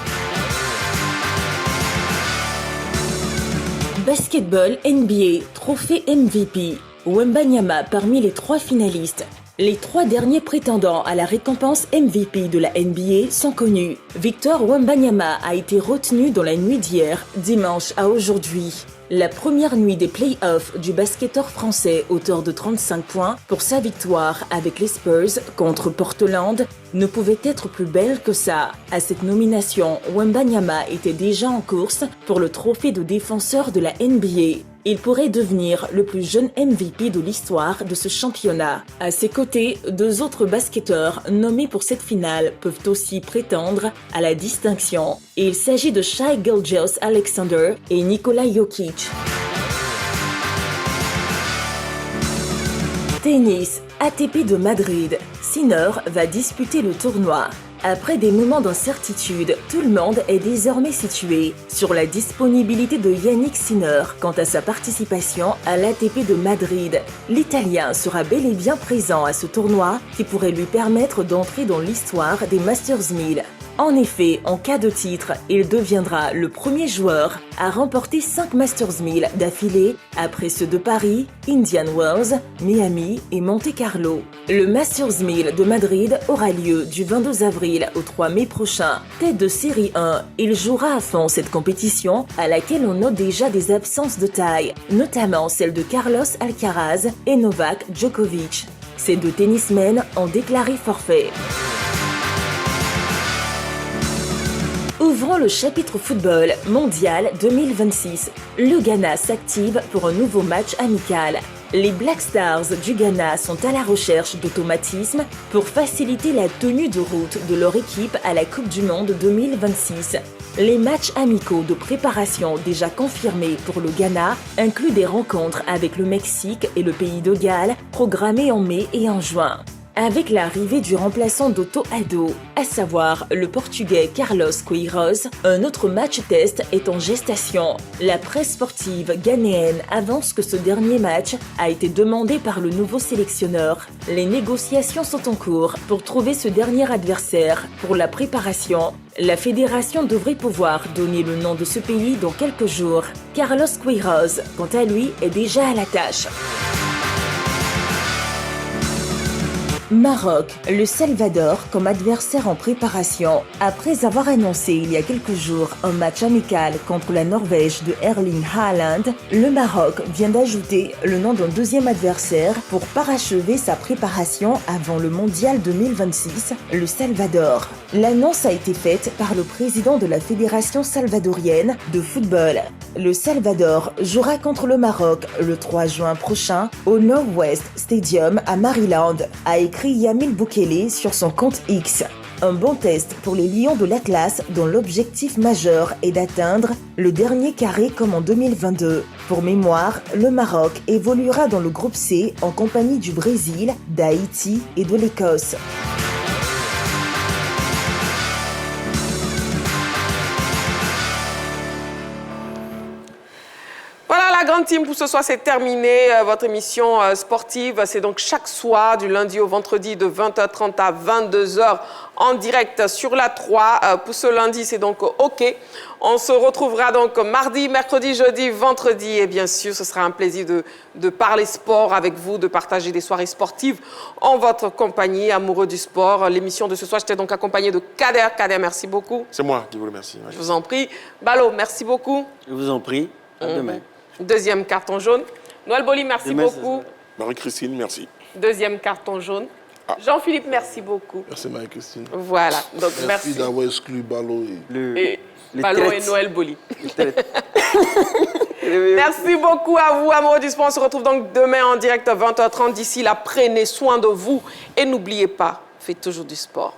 Basketball NBA, trophée MVP. Wembanyama parmi les 3 finalistes. Les 3 derniers prétendants à la récompense MVP de la NBA sont connus. Victor Wembanyama a été retenu dans la nuit d'hier, dimanche à aujourd'hui. La première nuit des play-offs du basketteur français, auteur de 35 points, pour sa victoire avec les Spurs contre Portland, ne pouvait être plus belle que ça. À cette nomination, Wembanyama était déjà en course pour le trophée de défenseur de la NBA. Il pourrait devenir le plus jeune MVP de l'histoire de ce championnat. À ses côtés, 2 autres basketteurs nommés pour cette finale peuvent aussi prétendre à la distinction. Il s'agit de Shai Gilgeous-Alexander et Nikola Jokic. Tennis, ATP de Madrid. Sinner va disputer le tournoi. Après des moments d'incertitude, tout le monde est désormais situé sur la disponibilité de Yannick Sinner quant à sa participation à l'ATP de Madrid. L'Italien sera bel et bien présent à ce tournoi qui pourrait lui permettre d'entrer dans l'histoire des Masters 1000. En effet, en cas de titre, il deviendra le premier joueur à remporter 5 Masters 1000 d'affilée après ceux de Paris, Indian Wells, Miami et Monte-Carlo. Le Masters 1000 de Madrid aura lieu du 22 avril au 3 mai prochain. Tête de série 1, il jouera à fond cette compétition à laquelle on note déjà des absences de taille, notamment celle de Carlos Alcaraz et Novak Djokovic. Ces deux tennismen ont déclaré forfait. Ouvrons le chapitre football mondial 2026. Le Ghana s'active pour un nouveau match amical. Les Black Stars du Ghana sont à la recherche d'automatismes pour faciliter la tenue de route de leur équipe à la Coupe du Monde 2026. Les matchs amicaux de préparation déjà confirmés pour le Ghana incluent des rencontres avec le Mexique et le pays de Galles programmées en mai et en juin. Avec l'arrivée du remplaçant d'Otto Addo, à savoir le Portugais Carlos Queiroz, un autre match-test est en gestation. La presse sportive ghanéenne avance que ce dernier match a été demandé par le nouveau sélectionneur. Les négociations sont en cours pour trouver ce dernier adversaire pour la préparation. La fédération devrait pouvoir donner le nom de ce pays dans quelques jours. Carlos Queiroz, quant à lui, est déjà à la tâche. Maroc, le Salvador comme adversaire en préparation. Après avoir annoncé il y a quelques jours un match amical contre la Norvège de Erling Haaland, le Maroc vient d'ajouter le nom d'un deuxième adversaire pour parachever sa préparation avant le Mondial 2026, le Salvador. L'annonce a été faite par le président de la Fédération salvadorienne de football. Le Salvador jouera contre le Maroc le 3 juin prochain au Northwest Stadium à Maryland, a écrit Yamil Boukele sur son compte X. Un bon test pour les Lions de l'Atlas dont l'objectif majeur est d'atteindre le dernier carré comme en 2022. Pour mémoire, le Maroc évoluera dans le groupe C en compagnie du Brésil, d'Haïti et de l'Écosse. La grande team pour ce soir, c'est terminé. Votre émission sportive, c'est donc chaque soir, du lundi au vendredi, de 20h30 à 22h, en direct sur la 3. Pour ce lundi, c'est donc OK. On se retrouvera donc mardi, mercredi, jeudi, vendredi. Et bien sûr, ce sera un plaisir de parler sport avec vous, de partager des soirées sportives en votre compagnie, amoureux du sport. L'émission de ce soir, j'étais donc accompagné de Kader. Kader, merci beaucoup. C'est moi qui vous remercie. Je vous en prie. Balo, merci beaucoup. Je vous en prie. À demain. Deuxième carton jaune. Noël Boli, merci beaucoup. Marie-Christine, merci. Deuxième carton jaune. Jean-Philippe, merci beaucoup. Merci Marie-Christine. Voilà. Donc, merci d'avoir exclu Balo Balo et Noël Boli. Merci beaucoup à vous, amoureux du sport. On se retrouve donc demain en direct à 20h30. D'ici là, prenez soin de vous et n'oubliez pas, faites toujours du sport.